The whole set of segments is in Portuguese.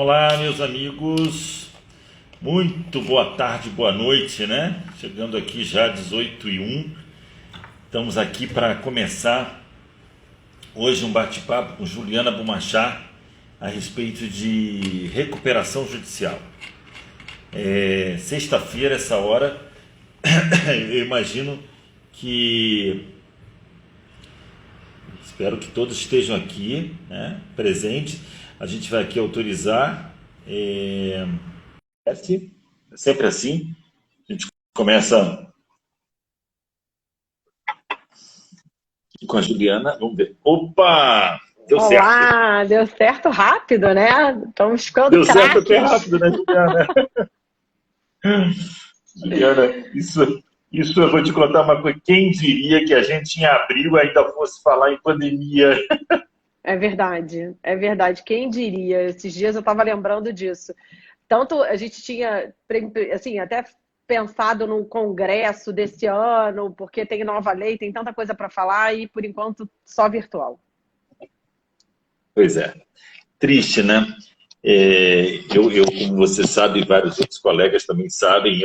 Olá, meus amigos. Muito boa tarde, boa noite, né? Chegando aqui já 18h01. Estamos aqui para começar hoje um bate-papo com Juliana Bumachá a respeito de recuperação judicial. Sexta-feira, essa hora, eu imagino que... Espero que todos estejam aqui, né, presentes. A gente vai aqui autorizar. É sempre assim. A gente começa com a Juliana. Vamos ver. Opa! Deu certo. Olá, deu certo rápido, né? Estamos ficando Deu certo até craques. rápido, né, Juliana? Juliana, isso eu vou te contar uma coisa. Quem diria que a gente em abril ainda fosse falar em pandemia? É verdade, é verdade. Quem diria? Esses dias eu estava lembrando disso. Tanto a gente tinha, assim, até pensado num congresso desse ano, porque tem nova lei, tem tanta coisa para falar e, por enquanto, só virtual. Pois é. Triste, né? Como você sabe, vários outros colegas também sabem,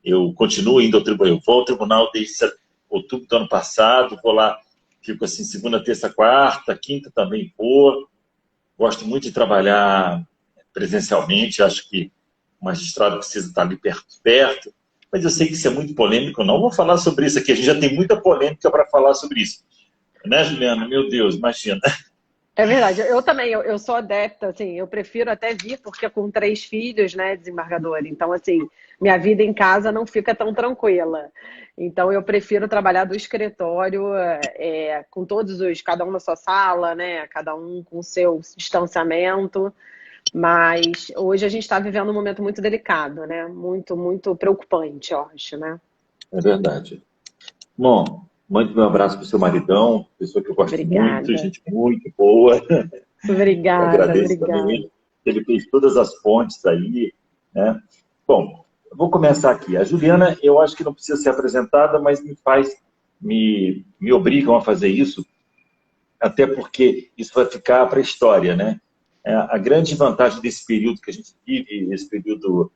eu continuo indo ao tribunal. Eu vou ao tribunal desde outubro do ano passado, vou lá, fico assim, segunda, terça, quarta, quinta também vou. Gosto muito de trabalhar presencialmente, acho que o magistrado precisa estar ali perto, mas eu sei que isso é muito polêmico, não vou falar sobre isso aqui, a gente já tem muita polêmica para falar sobre isso. Né, Juliana? Meu Deus, imagina. É verdade, eu também, eu sou adepta, assim, eu prefiro até vir, porque com 3 filhos, né, desembargador, então, assim, minha vida em casa não fica tão tranquila, então eu prefiro trabalhar do escritório, com cada um na sua sala, né, cada um com o seu distanciamento, mas hoje a gente está vivendo um momento muito delicado, né, muito, muito preocupante, eu acho, né. É verdade. Bom, mande meu abraço para o seu maridão, pessoa que eu gosto muito, Obrigada, gente muito boa. Eu obrigada, agradeço também obrigada. ele. Ele fez todas as pontes aí, né? Bom, eu vou começar aqui. A Juliana, eu acho que não precisa ser apresentada, mas me obrigam a fazer isso, até porque isso vai ficar para a história, né? A grande vantagem desse período que a gente vive, esse período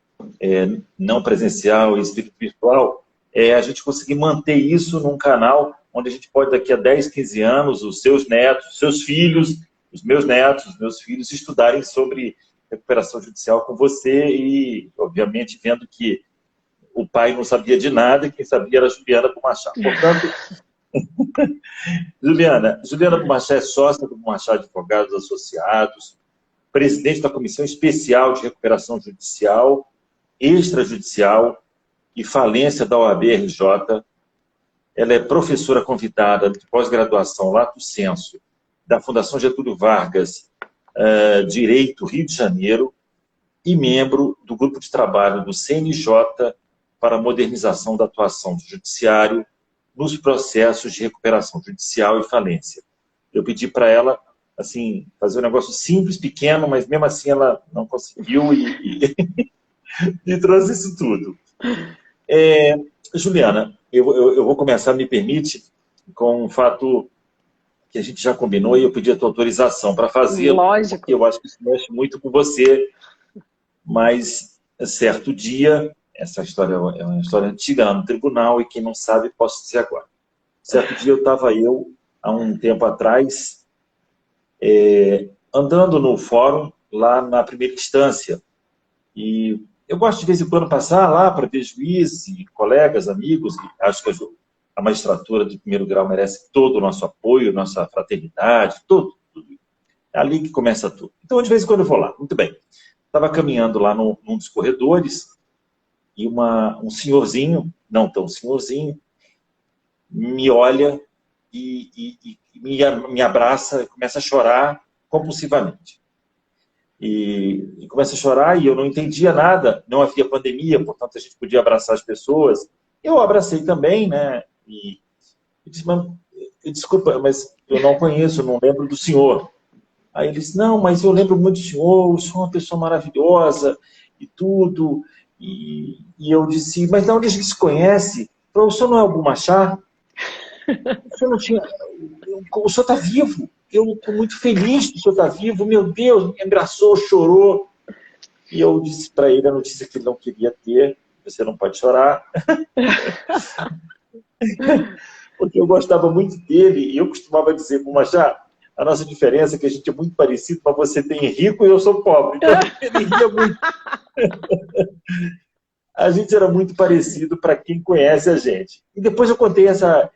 não presencial e esse período virtual, é a gente conseguir manter isso num canal onde a gente pode, daqui a 10, 15 anos, os seus netos, os seus filhos, os meus netos, os meus filhos, estudarem sobre recuperação judicial com você e, obviamente, vendo que o pai não sabia de nada e quem sabia era a Juliana Bumachá. Portanto, Juliana Bumachá é sócia do Bumachá Advogados Associados, presidente da Comissão Especial de Recuperação Judicial, Extrajudicial e Falência da OAB-RJ. Ela é professora convidada de pós-graduação Lato Sensu da Fundação Getúlio Vargas, Direito, Rio de Janeiro, e membro do grupo de trabalho do CNJ para a modernização da atuação do judiciário nos processos de recuperação judicial e falência. Eu pedi para ela, assim, fazer um negócio simples, pequeno, mas mesmo assim ela não conseguiu e trouxe isso tudo. Juliana, eu vou começar, me permite, com um fato que a gente já combinou e eu pedi a tua autorização para fazê-lo, porque Lógico. eu acho que isso mexe muito com você, mas certo dia, essa história é uma história antiga lá no tribunal e quem não sabe, posso dizer agora. Certo dia há um tempo atrás, andando no fórum, lá na primeira instância, e eu gosto de vez em quando passar lá para ver juízes e colegas, amigos, e acho que a magistratura de primeiro grau merece todo o nosso apoio, nossa fraternidade, tudo. É ali que começa tudo. Então, de vez em quando eu vou lá. Muito bem. Estava caminhando lá num dos corredores e um senhorzinho, não tão senhorzinho, me olha e me abraça, começa a chorar compulsivamente. E começa a chorar e eu não entendia nada, não havia pandemia, portanto a gente podia abraçar as pessoas. Eu abracei também, né? E disse, mas, desculpa, mas eu não conheço, não lembro do senhor. Aí ele disse, não, mas eu lembro muito do senhor, o senhor é uma pessoa maravilhosa e tudo. E eu disse, mas de onde a gente se conhece? O senhor não é o Bumachá? O senhor não tinha... O senhor está vivo. eu estou muito feliz que o senhor está vivo, meu Deus, me abraçou, chorou. E eu disse para ele a notícia que ele não queria ter, você não pode chorar. Porque eu gostava muito dele, e eu costumava dizer, Machá, a nossa diferença é que a gente é muito parecido, mas você tem rico e eu sou pobre. Então ele ria muito. A gente era muito parecido para quem conhece a gente. E depois eu contei até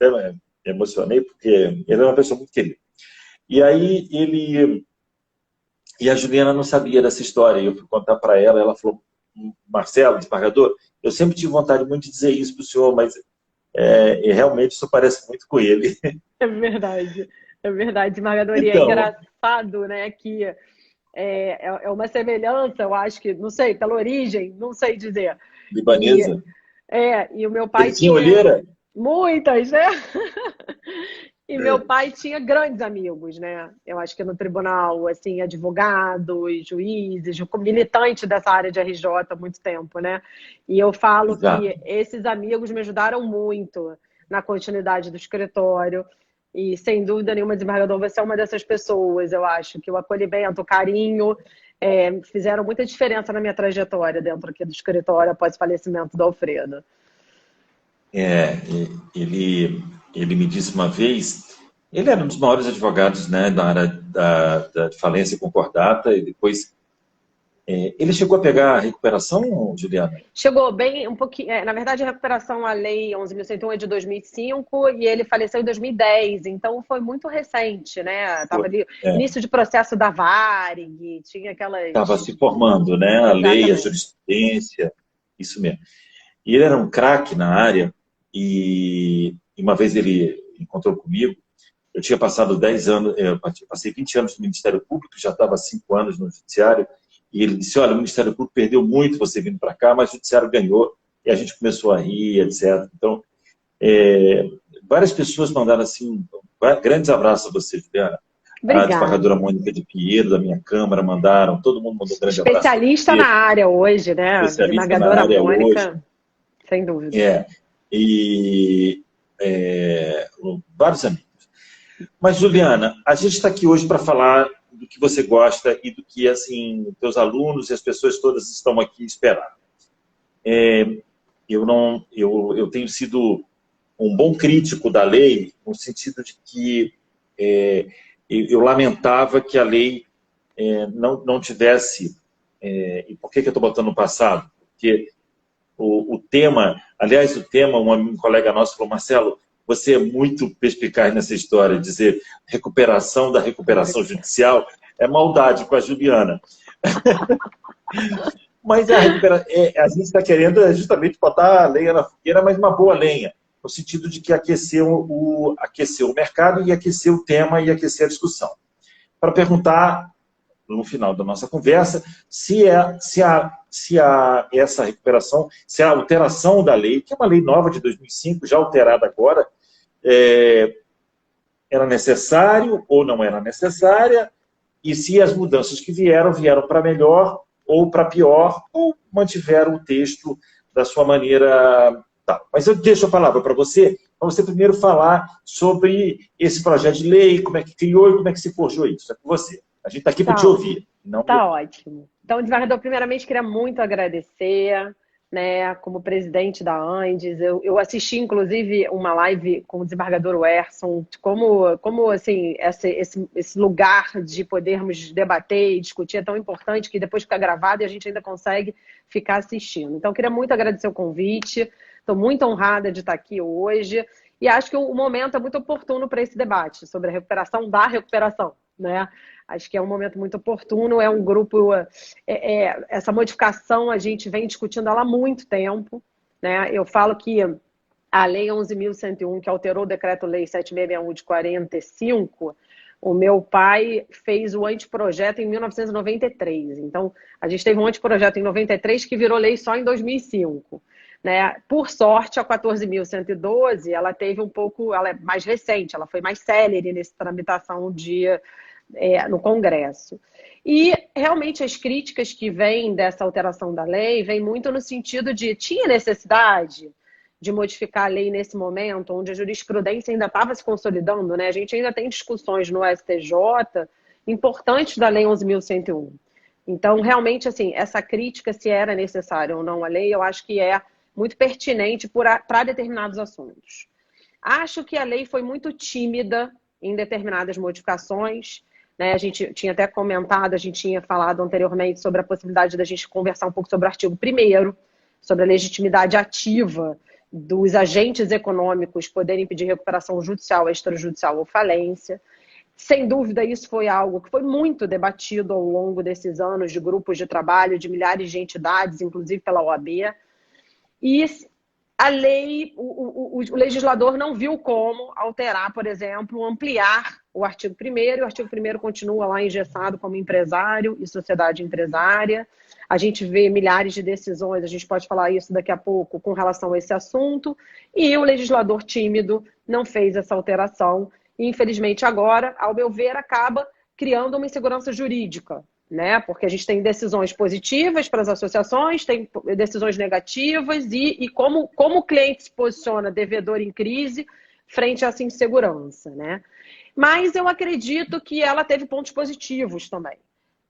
me emocionei, porque ele é uma pessoa muito querida. E aí e a Juliana não sabia dessa história. E eu fui contar para ela, ela falou, Marcelo, desembargador, eu sempre tive vontade muito de dizer isso para o senhor, mas e realmente isso parece muito com ele. É verdade, desembargador. E é Então, engraçado, né, que é uma semelhança, eu acho que, não sei, pela origem, não sei dizer. E, libanesa, e o meu pai ele tinha tinha olheira? muitas, né? E meu pai tinha grandes amigos, né? Eu acho que no tribunal, assim, advogados, juízes, militante dessa área de RJ há muito tempo, né? E eu falo Exato. que esses amigos me ajudaram muito na continuidade do escritório. E, sem dúvida nenhuma, desembargador, você é uma dessas pessoas. Eu acho que o acolhimento, o carinho, fizeram muita diferença na minha trajetória dentro aqui do escritório após o falecimento do Alfredo. É, ele me disse uma vez, ele era um dos maiores advogados, né, da área da falência e concordata, e depois ele chegou a pegar a recuperação, Juliana? Chegou bem um pouquinho. Na verdade, a recuperação à Lei 11.101 é de 2005 e ele faleceu em 2010, então foi muito recente, né? Estava ali, início de processo da Varig, tinha Estava aquelas. se formando, né, a lei, a Exatamente. jurisprudência, isso mesmo. E ele era um craque na área, e uma vez ele encontrou comigo, eu tinha passado 10 anos, eu passei 20 anos no Ministério Público, já estava há 5 anos no Judiciário, e ele disse, olha, o Ministério Público perdeu muito você vindo para cá, mas o Judiciário ganhou, e a gente começou a rir, etc. Então, várias pessoas mandaram assim, grandes abraços a você, Juliana. A Obrigada. desembargadora Mônica de Pinheiro, da minha Câmara, mandaram, todo mundo mandou um grande abraço para Especialista na você, área hoje, né? especialista na Desembargadora área hoje. Mônica, sem dúvida. E vários amigos. Mas, Juliana, a gente está aqui hoje para falar do que você gosta e do que, assim, teus alunos e as pessoas todas estão aqui esperando. Eu tenho sido um bom crítico da lei, no sentido de que eu lamentava que a lei não tivesse... e por que eu estou botando no passado? Porque o tema, aliás, um colega nosso falou, Marcelo, você é muito perspicaz nessa história, dizer recuperação da recuperação judicial, é maldade com a Juliana. Mas a gente está querendo justamente botar a lenha na fogueira, mas uma boa lenha, no sentido de que aqueceu o mercado e aqueceu o tema e aquecer a discussão. Para perguntar, no final da nossa conversa, essa recuperação, se a alteração da lei, que é uma lei nova de 2005, já alterada agora, era necessário ou não era necessária, e se as mudanças que vieram para melhor ou para pior, ou mantiveram o texto da sua maneira. Tá. Mas eu deixo a palavra para você primeiro falar sobre esse projeto de lei, como é que criou e como é que se forjou isso. É com você. A gente está aqui para te ouvir. Não... Tá ótimo. Então, desembargador, primeiramente, queria muito agradecer, né, como presidente da Andes. Eu assisti, inclusive, uma live com o desembargador Werson, como assim, esse lugar de podermos debater e discutir é tão importante que depois fica gravado e a gente ainda consegue ficar assistindo. Então, queria muito agradecer o convite. Estou muito honrada de estar aqui hoje. E acho que o momento é muito oportuno para esse debate sobre a recuperação da recuperação, né? Acho que é um momento muito oportuno, é um grupo... essa modificação a gente vem discutindo ela há muito tempo, né? Eu falo que a Lei 11.101, que alterou o Decreto-Lei 7661 de 45, o meu pai fez o anteprojeto em 1993. Então, a gente teve um anteprojeto em 93 que virou lei só em 2005. Né? Por sorte, a 14.112, ela é mais recente, ela foi mais célere nessa tramitação no Congresso. E, realmente, as críticas que vêm dessa alteração da lei vêm muito no sentido de, tinha necessidade de modificar a lei nesse momento, onde a jurisprudência ainda estava se consolidando, né? A gente ainda tem discussões no STJ importantes da Lei 11.101. Então, realmente, assim, essa crítica, se era necessária ou não a lei, eu acho que é muito pertinente para determinados assuntos. Acho que a lei foi muito tímida em determinadas modificações, né? A gente tinha até comentado, a gente tinha falado anteriormente sobre a possibilidade da gente conversar um pouco sobre o artigo 1º, sobre a legitimidade ativa dos agentes econômicos poderem pedir recuperação judicial, extrajudicial ou falência. Sem dúvida, isso foi algo que foi muito debatido ao longo desses anos de grupos de trabalho, de milhares de entidades, inclusive pela OAB. E a lei, o legislador não viu como alterar, por exemplo, ampliar o artigo 1º, e o artigo 1º continua lá engessado como empresário e sociedade empresária. A gente vê milhares de decisões, a gente pode falar isso daqui a pouco, com relação a esse assunto, e o legislador tímido não fez essa alteração. E, infelizmente, agora, ao meu ver, acaba criando uma insegurança jurídica, né? Porque a gente tem decisões positivas para as associações, tem decisões negativas, e como o cliente se posiciona devedor em crise frente a essa insegurança, né? Mas eu acredito que ela teve pontos positivos também,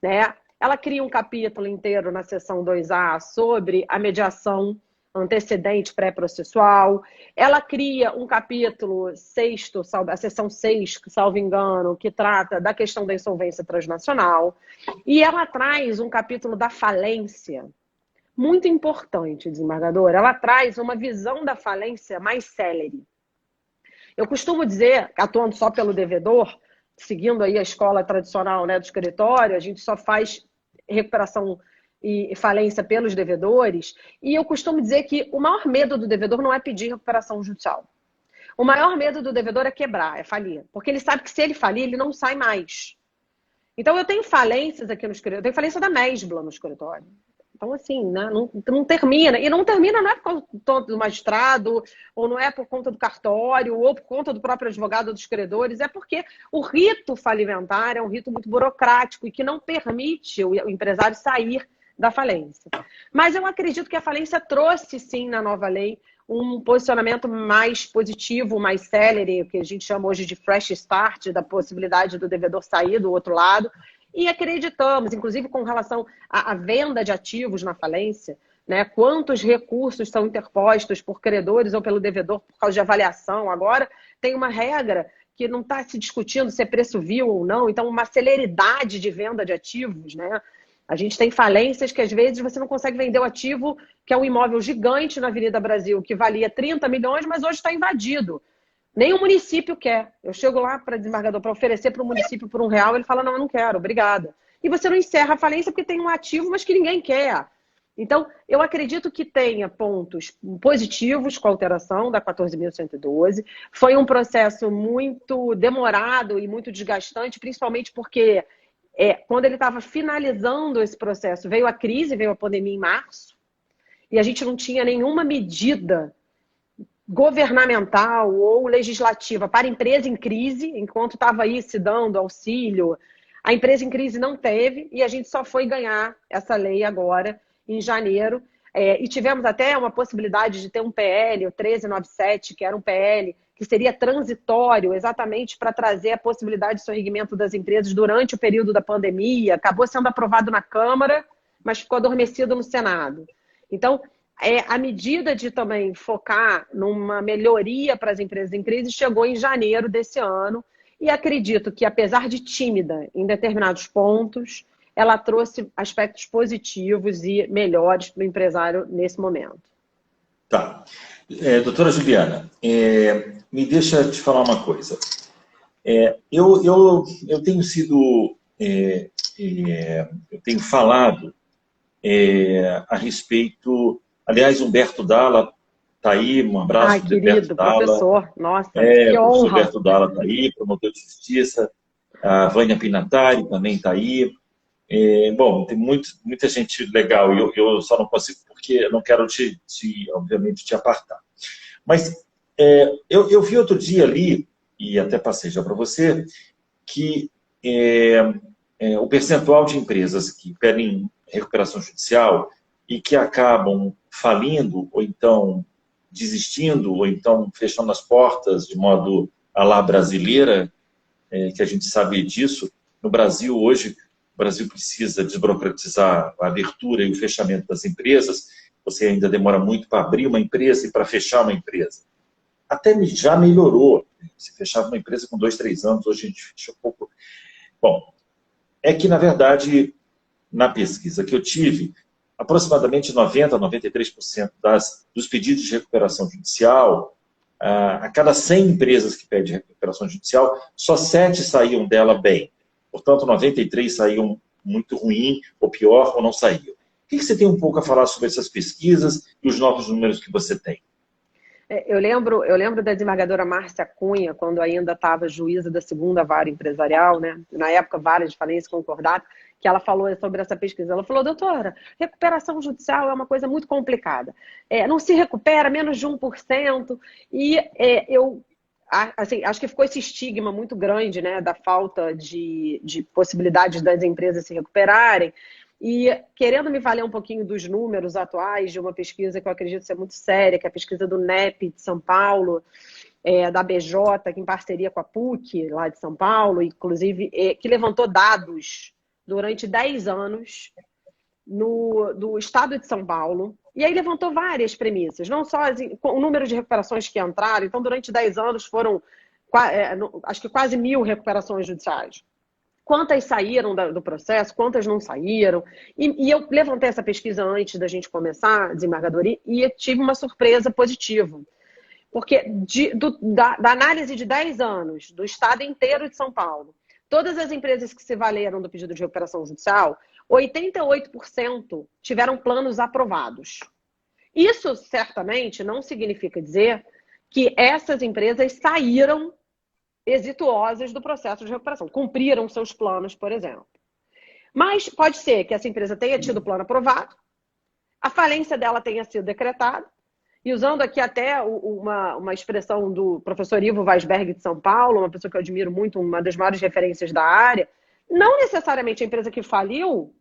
né? Ela cria um capítulo inteiro na seção 2A sobre a mediação antecedente pré-processual. Ela cria um capítulo 6º, a seção 6, salvo engano, que trata da questão da insolvência transnacional. E ela traz um capítulo da falência muito importante, desembargador. Ela traz uma visão da falência mais célere. Eu costumo dizer, atuando só pelo devedor, seguindo aí a escola tradicional, né, do escritório, a gente só faz recuperação e falência pelos devedores, e eu costumo dizer que o maior medo do devedor não é pedir recuperação judicial. O maior medo do devedor é quebrar, é falir, porque ele sabe que se ele falir, ele não sai mais. Então eu tenho falências aqui no escritório, eu tenho falência da Mesbla no escritório. Então, assim, né, não termina. E não termina não é por conta do magistrado, ou não é por conta do cartório, ou por conta do próprio advogado dos credores, é porque o rito falimentar é um rito muito burocrático e que não permite o empresário sair da falência. Mas eu acredito que a falência trouxe, sim, na nova lei, um posicionamento mais positivo, mais célere, o que a gente chama hoje de fresh start, da possibilidade do devedor sair do outro lado. E acreditamos, inclusive com relação à venda de ativos na falência, né, quantos recursos são interpostos por credores ou pelo devedor por causa de avaliação. Agora tem uma regra que não está se discutindo se é preço vil ou não, então uma celeridade de venda de ativos, né? A gente tem falências que às vezes você não consegue vender o ativo, que é um imóvel gigante na Avenida Brasil, que valia 30 milhões, mas hoje está invadido. Nem o município quer. Eu chego lá para desembargador para oferecer para o município por R$1, ele fala, não, eu não quero, obrigada. E você não encerra a falência porque tem um ativo, mas que ninguém quer. Então, eu acredito que tenha pontos positivos com a alteração da 14.112. Foi um processo muito demorado e muito desgastante, principalmente porque quando ele estava finalizando esse processo, veio a crise, veio a pandemia em março, e a gente não tinha nenhuma medida governamental ou legislativa para a empresa em crise, enquanto estava aí se dando auxílio, a empresa em crise não teve, e a gente só foi ganhar essa lei agora, em janeiro, e tivemos até uma possibilidade de ter um PL, o 1397, que era um PL que seria transitório exatamente para trazer a possibilidade de sorrimento das empresas durante o período da pandemia, acabou sendo aprovado na Câmara, mas ficou adormecido no Senado. Então, a medida de também focar numa melhoria para as empresas em crise chegou em janeiro desse ano, e acredito que, apesar de tímida em determinados pontos, ela trouxe aspectos positivos e melhores para o empresário nesse momento. Tá. Doutora Juliana, me deixa te falar uma coisa. Eu tenho sido, eu tenho falado a respeito, aliás, Humberto Dalla está aí, um abraço para o Humberto Dalla. Professor, nossa, que honra. O Humberto Dalla está aí, promotor de justiça, a Vânia Pinatari também está aí. Bom, tem muita gente legal, e eu só não consigo, porque eu não quero, obviamente, te apartar. Mas eu vi outro dia ali, e até passei já para você, que o percentual de empresas que pedem recuperação judicial e que acabam falindo, ou então desistindo ou então fechando as portas de modo à la brasileira, que a gente sabe disso. No Brasil, hoje, o Brasil precisa desburocratizar a abertura e o fechamento das empresas. Você ainda demora muito para abrir uma empresa e para fechar uma empresa. Até já melhorou. Você fechava uma empresa com 2, 3 anos, hoje a gente fecha um pouco. Bom, é que, na verdade, na pesquisa que eu tive, aproximadamente 90% a 93% dos pedidos de recuperação judicial, a cada 100 empresas que pedem recuperação judicial, só 7 saíam dela bem. Portanto, 93 saíam muito ruim, ou pior, ou não saíam. O que você tem um pouco a falar sobre essas pesquisas e os novos números que você tem? Eu lembro da desembargadora Márcia Cunha, quando ainda estava juíza da 2ª Vara Empresarial, né? Na época, vara de falência concordata, que ela falou sobre essa pesquisa. Ela falou, doutora, recuperação judicial é uma coisa muito complicada. Não se recupera menos de 1%, e eu assim, acho que ficou esse estigma muito grande, né, da falta de possibilidades das empresas se recuperarem. E querendo me valer um pouquinho dos números atuais de uma pesquisa que eu acredito ser muito séria, que é a pesquisa do NEP de São Paulo, da BJ, que em parceria com a PUC, lá de São Paulo, inclusive, que levantou dados durante 10 anos do estado de São Paulo, e aí levantou várias premissas, não só o número de recuperações que entraram. Então, durante 10 anos foram, acho que quase 1.000 recuperações judiciais. Quantas saíram do processo, quantas não saíram. E eu levantei essa pesquisa antes da gente começar, desembargador, e tive uma surpresa positiva. Porque da análise de 10 anos, do estado inteiro de São Paulo, todas as empresas que se valeram do pedido de recuperação judicial, 88% tiveram planos aprovados. Isso, certamente, não significa dizer que essas empresas saíram exituosas do processo de recuperação, cumpriram seus planos, por exemplo. Mas pode ser que essa empresa tenha tido o plano aprovado, a falência dela tenha sido decretada, e usando aqui até uma expressão do professor Ivo Weisberg de São Paulo, uma pessoa que eu admiro muito, uma das maiores referências da área, não necessariamente a empresa que faliu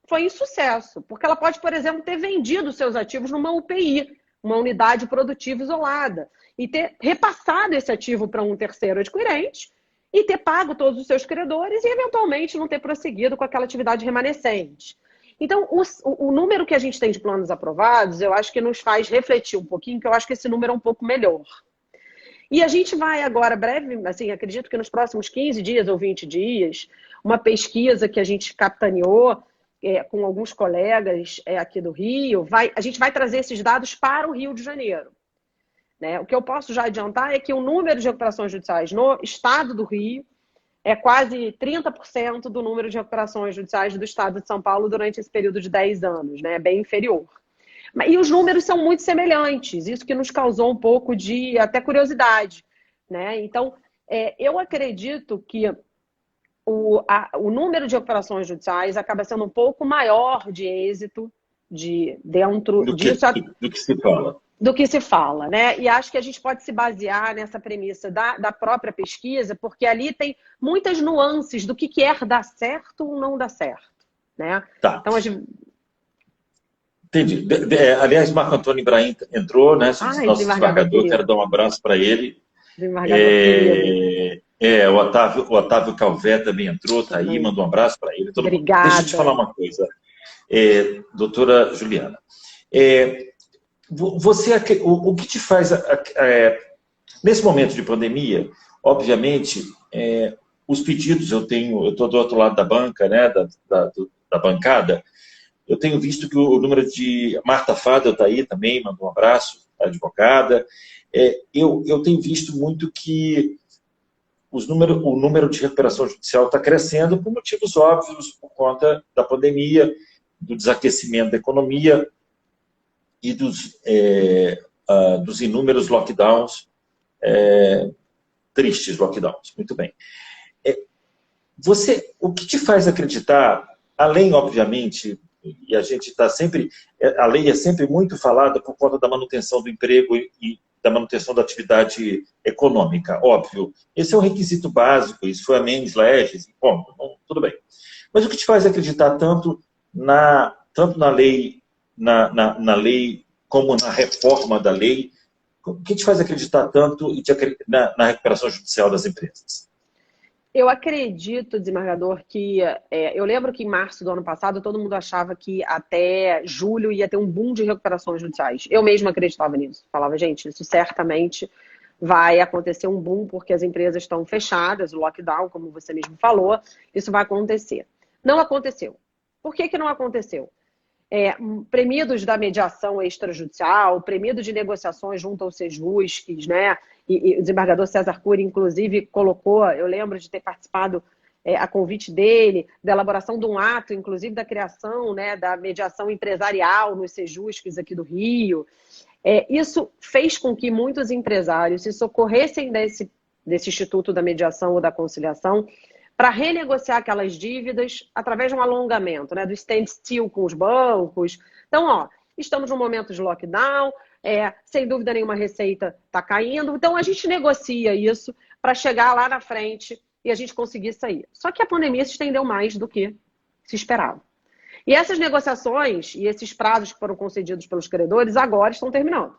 foi insucesso, porque ela pode, por exemplo, ter vendido seus ativos numa UPI, uma unidade produtiva isolada, e ter repassado esse ativo para um terceiro adquirente e ter pago todos os seus credores e, eventualmente, não ter prosseguido com aquela atividade remanescente. Então, o número que a gente tem de planos aprovados, eu acho que nos faz refletir um pouquinho, que eu acho que esse número é um pouco melhor. E a gente vai agora, breve, assim, acredito que nos próximos 15 dias ou 20 dias, uma pesquisa que a gente capitaneou com alguns colegas aqui do Rio, a gente vai trazer esses dados para o Rio de Janeiro. Né? O que eu posso já adiantar é que o número de recuperações judiciais no estado do Rio é quase 30% do número de recuperações judiciais do estado de São Paulo durante esse período de 10 anos, né? É bem inferior. E os números são muito semelhantes, isso que nos causou um pouco de até curiosidade. Né? Então, eu acredito que o número de recuperações judiciais acaba sendo um pouco maior de êxito dentro disso. Do que se fala. Do que se fala, né? E acho que a gente pode se basear nessa premissa da própria pesquisa, porque ali tem muitas nuances do que é dar certo ou não dar certo, né? Tá. Então, a gente... Entendi. Aliás, Marco Antônio Ibrahim entrou, né? Nosso desembargador, quero dar um abraço para ele. O Otávio Calvé também entrou, tá aí, manda um abraço para ele. Obrigada. Deixa eu te falar uma coisa, doutora Juliana. O que te faz, nesse momento de pandemia, obviamente, os pedidos eu estou do outro lado da banca, né, da bancada, eu tenho visto que o número de... Marta Fadel está aí também, manda um abraço, advogada. Eu tenho visto muito que o número de recuperação judicial está crescendo por motivos óbvios, por conta da pandemia, do desaquecimento da economia e dos inúmeros lockdowns, tristes lockdowns. Muito bem. O que te faz acreditar, além, obviamente, e a gente está sempre... A lei é sempre muito falada por conta da manutenção do emprego e da manutenção da atividade econômica, óbvio. Esse é um requisito básico, isso foi a mens legis, tudo bem. Mas o que te faz acreditar tanto na lei, na lei como na reforma da lei, O que te faz acreditar tanto na recuperação judicial das empresas? Eu acredito, desembargador, que eu lembro que em março do ano passado todo mundo achava que até julho ia ter um boom de recuperações judiciais. Eu mesma acreditava nisso. Falava, gente, isso certamente vai acontecer um boom porque as empresas estão fechadas, o lockdown, como você mesmo falou, isso vai acontecer. Não aconteceu. Por que que não aconteceu? Premidos da mediação extrajudicial, premido de negociações junto aos Sejusques, né? E o desembargador César Cury, inclusive, colocou, eu lembro de ter participado a convite dele, da elaboração de um ato, inclusive da criação, né, da mediação empresarial nos Sejusques aqui do Rio. Isso fez com que muitos empresários se socorressem desse Instituto da Mediação ou da Conciliação para renegociar aquelas dívidas através de um alongamento, né, do standstill com os bancos. Então, estamos num momento de lockdown, sem dúvida nenhuma a receita está caindo, então a gente negocia isso para chegar lá na frente e a gente conseguir sair. Só que a pandemia se estendeu mais do que se esperava. E essas negociações e esses prazos que foram concedidos pelos credores agora estão terminando.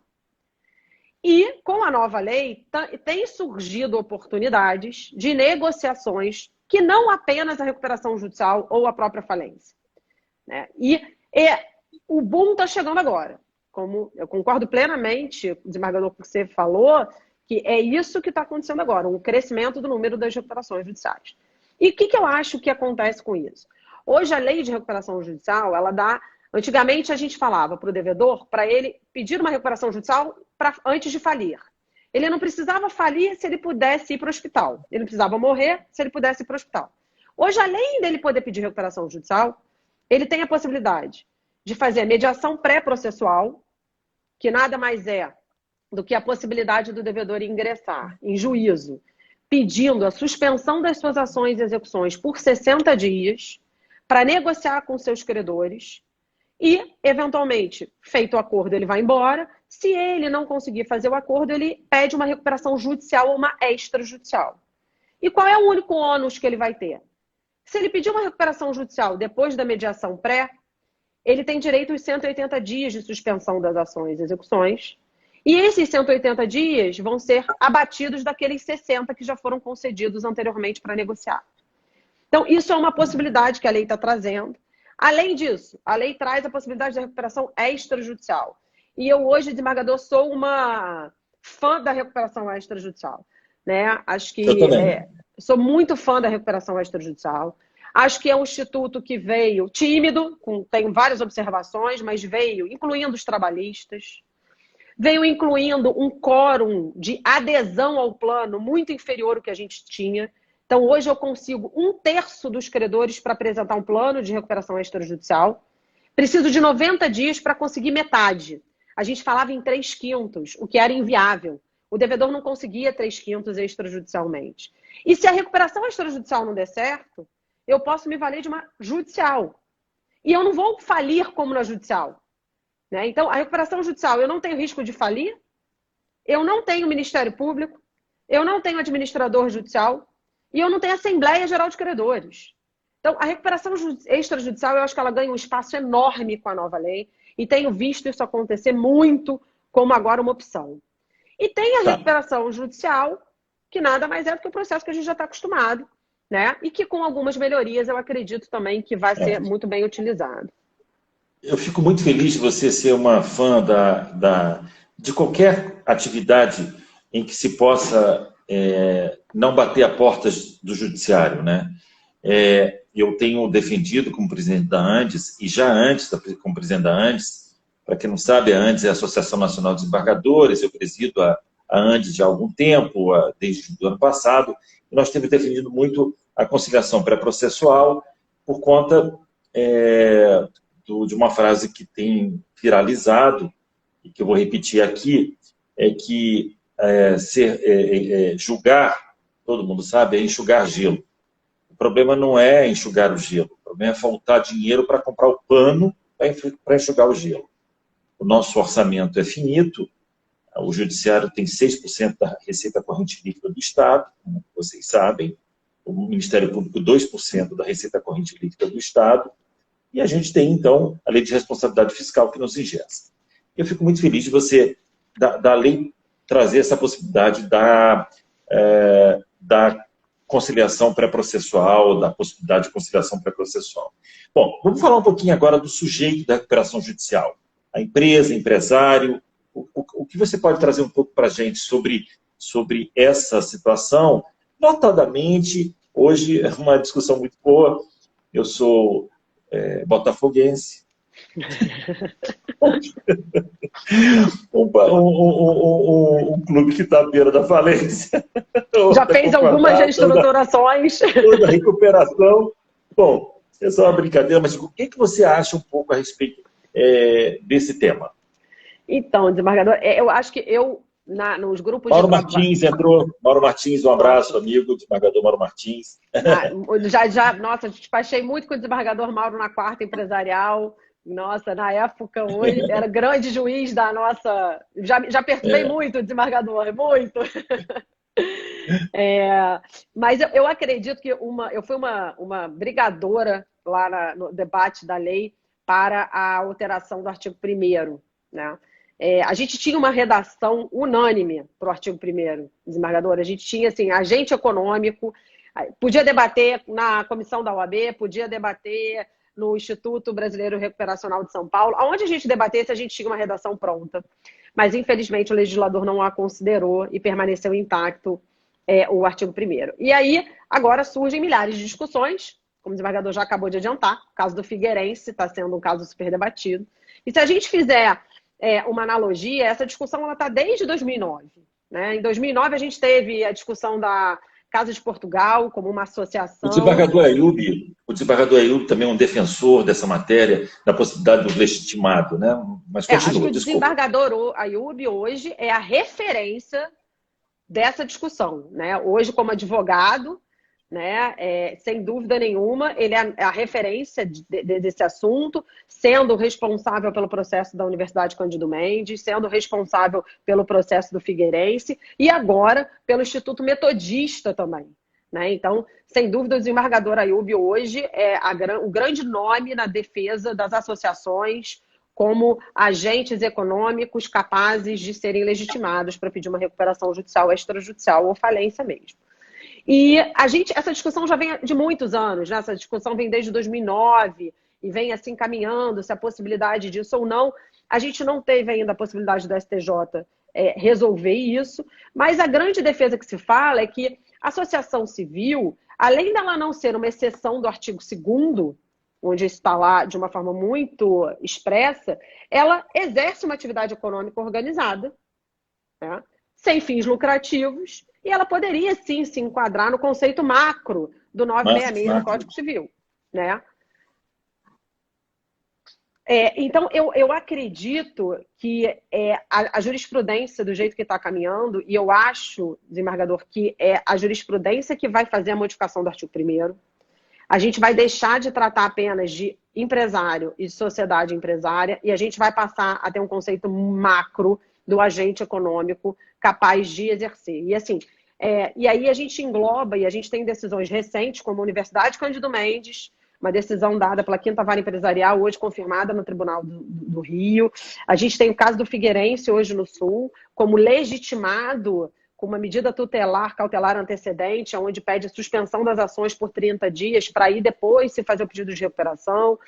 E com a nova lei, tem surgido oportunidades de negociações que não apenas a recuperação judicial ou a própria falência, né? E o boom está chegando agora. Como eu concordo plenamente, o desembargador, que você falou, que é isso que está acontecendo agora, um crescimento do número das recuperações judiciais. E o que eu acho que acontece com isso? Hoje, a lei de recuperação judicial, ela dá... Antigamente, a gente falava para o devedor, para ele pedir uma recuperação judicial antes de falir. Ele não precisava falir se ele pudesse ir para o hospital. Ele não precisava morrer se ele pudesse ir para o hospital. Hoje, além dele poder pedir recuperação judicial, ele tem a possibilidade de fazer a mediação pré-processual, que nada mais é do que a possibilidade do devedor ingressar em juízo, pedindo a suspensão das suas ações e execuções por 60 dias, para negociar com seus credores e, eventualmente, feito o acordo, ele vai embora. Se ele não conseguir fazer o acordo, ele pede uma recuperação judicial ou uma extrajudicial. E qual é o único ônus que ele vai ter? Se ele pedir uma recuperação judicial depois da mediação pré, ele tem direito aos 180 dias de suspensão das ações e execuções. E esses 180 dias vão ser abatidos daqueles 60 que já foram concedidos anteriormente para negociar. Então, isso é uma possibilidade que a lei está trazendo. Além disso, a lei traz a possibilidade da recuperação extrajudicial. E eu hoje, desembargador, sou uma fã da recuperação extrajudicial, né? Acho que sou muito fã da recuperação extrajudicial. Acho que é um instituto que veio tímido, tem várias observações, mas veio incluindo os trabalhistas, veio incluindo um quórum de adesão ao plano muito inferior ao que a gente tinha. Então, hoje eu consigo 1/3 dos credores para apresentar um plano de recuperação extrajudicial. Preciso de 90 dias para conseguir metade. A gente falava em 3/5, o que era inviável. O devedor não conseguia 3/5 extrajudicialmente. E se a recuperação extrajudicial não der certo, eu posso me valer de uma judicial. E eu não vou falir como na judicial, né? Então, a recuperação judicial, eu não tenho risco de falir, eu não tenho Ministério Público, eu não tenho administrador judicial e eu não tenho Assembleia Geral de Credores. Então, a recuperação extrajudicial, eu acho que ela ganha um espaço enorme com a nova lei e tenho visto isso acontecer muito como agora uma opção. E tem a recuperação judicial, que nada mais é do que o processo que a gente já está acostumado, né? E que com algumas melhorias eu acredito também que vai ser muito bem utilizado. Eu fico muito feliz de você ser uma fã de qualquer atividade em que se possa não bater a portas do judiciário, né? Eu tenho defendido como presidente da ANDES, e já antes, como presidente da ANDES, para quem não sabe, a ANDES é a Associação Nacional de Desembargadores, eu presido a ANDES já há algum tempo, desde o ano passado, e nós temos defendido muito a conciliação pré-processual por conta de uma frase que tem viralizado, e que eu vou repetir aqui, é que julgar, todo mundo sabe, é enxugar gelo. O problema não é enxugar o gelo, o problema é faltar dinheiro para comprar o pano para enxugar o gelo. O nosso orçamento é finito, o judiciário tem 6% da receita corrente líquida do Estado, como vocês sabem, o Ministério Público 2% da receita corrente líquida do Estado, e a gente tem, então, a lei de responsabilidade fiscal que nos engessa. Eu fico muito feliz de você, da lei trazer essa possibilidade da conciliação pré-processual, da possibilidade de conciliação pré-processual. Bom, vamos falar um pouquinho agora do sujeito da recuperação judicial. A empresa, empresário, o que você pode trazer um pouco para a gente sobre essa situação? Notadamente, hoje é uma discussão muito boa, eu sou botafoguense, um clube que está à beira da falência. Já fez algumas reestruturações. Toda a recuperação. Bom, é só uma brincadeira, mas o que você acha um pouco a respeito desse tema? Então, desembargador, eu acho que nos grupos Mauro Martins entrou. Mauro Martins, um abraço, amigo, desembargador Mauro Martins. Nossa, despachei muito com o desembargador Mauro na quarta empresarial. Nossa, na época, hoje, era grande juiz da nossa... Já perturbei muito o desembargador, muito. Mas eu acredito que eu fui uma brigadora lá no debate da lei para a alteração do artigo 1º, né? A gente tinha uma redação unânime para o artigo 1º, desembargador. A gente tinha, assim, agente econômico, podia debater na comissão da OAB, podia debater no Instituto Brasileiro Recuperacional de São Paulo. Aonde a gente debatesse, a gente tinha uma redação pronta. Mas, infelizmente, o legislador não a considerou e permaneceu intacto o artigo 1º. E aí, agora surgem milhares de discussões, como o desembargador já acabou de adiantar. O caso do Figueirense está sendo um caso super debatido. E se a gente fizer uma analogia, essa discussão está desde 2009. Né? Em 2009, a gente teve a discussão da Casa de Portugal como uma associação. O desembargador Ayub também é um defensor dessa matéria, da possibilidade do legitimado, né? Mas continua, acho que o desculpa. desembargador Ayub hoje é a referência dessa discussão. Né? Hoje, como advogado, né? Sem dúvida nenhuma, ele é a referência desse assunto, sendo responsável pelo processo da Universidade Cândido Mendes, sendo responsável pelo processo do Figueirense e agora pelo Instituto Metodista também. Né? Então, sem dúvida, o desembargador Ayub hoje é o grande nome na defesa das associações como agentes econômicos capazes de serem legitimados para pedir uma recuperação judicial, extrajudicial ou falência mesmo. E essa discussão já vem de muitos anos, né? Essa discussão vem desde 2009 e vem assim caminhando, se a possibilidade disso ou não. A gente não teve ainda a possibilidade do STJ resolver isso, mas a grande defesa que se fala é que a associação civil, além dela não ser uma exceção do artigo 2º, onde está lá de uma forma muito expressa, ela exerce uma atividade econômica organizada, né? Sem fins lucrativos, e ela poderia, sim, se enquadrar no conceito macro do 966 do Código Civil. Né? Então, eu acredito que a jurisprudência, do jeito que está caminhando, e eu acho, desembargador, que é a jurisprudência que vai fazer a modificação do artigo 1º. A gente vai deixar de tratar apenas de empresário e sociedade empresária, e a gente vai passar a ter um conceito macro do agente econômico capaz de exercer. E assim, e aí a gente engloba, e a gente tem decisões recentes, como a Universidade Cândido Mendes, uma decisão dada pela 5ª Vara Empresarial, hoje confirmada no Tribunal do Rio. A gente tem o caso do Figueirense, hoje no Sul, como legitimado com uma medida cautelar antecedente, onde pede suspensão das ações por 30 dias, para aí depois se fazer o pedido de recuperação.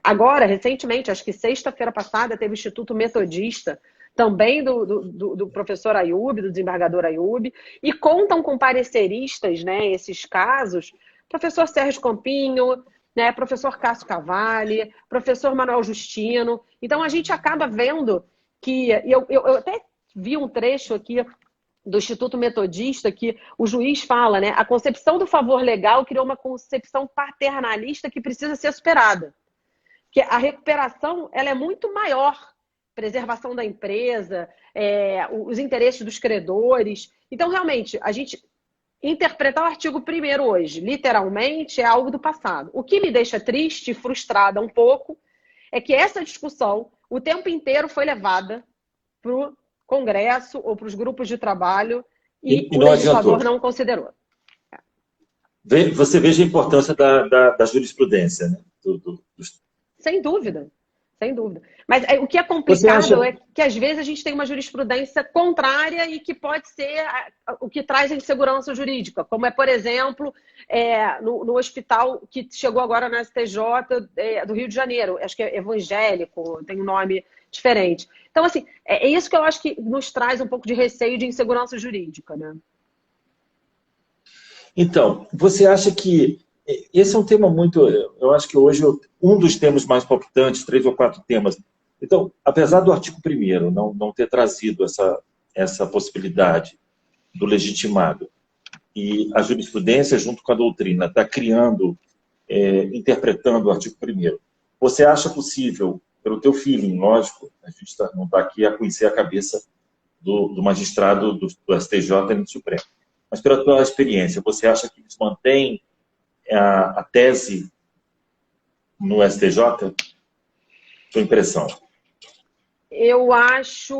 Agora, recentemente, acho que sexta-feira passada, teve o Instituto Metodista, também do professor Ayub, do desembargador Ayub, e contam com pareceristas, né, esses casos, professor Sérgio Campinho, né, professor Cássio Cavalli, professor Manuel Justino. Então, a gente acaba vendo que... Eu até vi um trecho aqui do Instituto Metodista que o juiz fala, né, a concepção do favor legal criou uma concepção paternalista que precisa ser superada. Que a recuperação ela é muito maior. Preservação da empresa, os interesses dos credores. Então, realmente, a gente interpretar o artigo 1º hoje, literalmente, é algo do passado. O que me deixa triste e frustrada um pouco é que essa discussão o tempo inteiro foi levada para o Congresso ou para os grupos de trabalho e o legislador não considerou. Você veja a importância da jurisprudência, né? Sem dúvida. sem dúvida. Mas o que é Você acha... complicado é que, às vezes, a gente tem uma jurisprudência contrária e que pode ser o que traz a insegurança jurídica, como é, por exemplo, no hospital que chegou agora na STJ do Rio de Janeiro, acho que é evangélico, tem um nome diferente. Então, assim, é isso que eu acho que nos traz um pouco de receio de insegurança jurídica, né? Então, você acha que esse é um tema muito... Eu acho que hoje um dos temas mais palpitantes, 3 ou 4 temas. Então, apesar do artigo 1º não ter trazido essa possibilidade do legitimado, e a jurisprudência, junto com a doutrina, está criando, interpretando o artigo 1º, você acha possível, pelo teu feeling, lógico, a gente não está aqui a conhecer a cabeça do magistrado do STJ e do Supremo, mas pela tua experiência, você acha que eles mantêm a tese no STJ? Sua impressão? Eu acho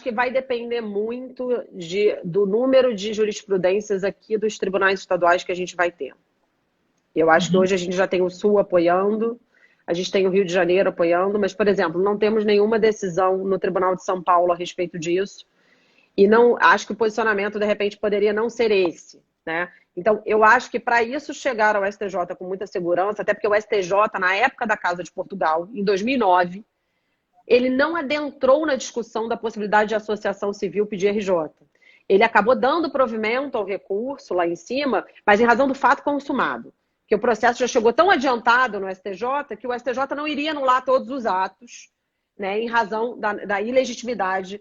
que vai depender muito do número de jurisprudências aqui dos tribunais estaduais que a gente vai ter. Eu acho que hoje a gente já tem o Sul apoiando, a gente tem o Rio de Janeiro apoiando, mas, por exemplo, não temos nenhuma decisão no Tribunal de São Paulo a respeito disso. E não acho que o posicionamento, de repente, poderia não ser esse, né? Então, eu acho que para isso chegar ao STJ com muita segurança, até porque o STJ, na época da Casa de Portugal, em 2009, ele não adentrou na discussão da possibilidade de associação civil pedir RJ. Ele acabou dando provimento ao recurso lá em cima, mas em razão do fato consumado. Que o processo já chegou tão adiantado no STJ que o STJ não iria anular todos os atos, né, em razão da ilegitimidade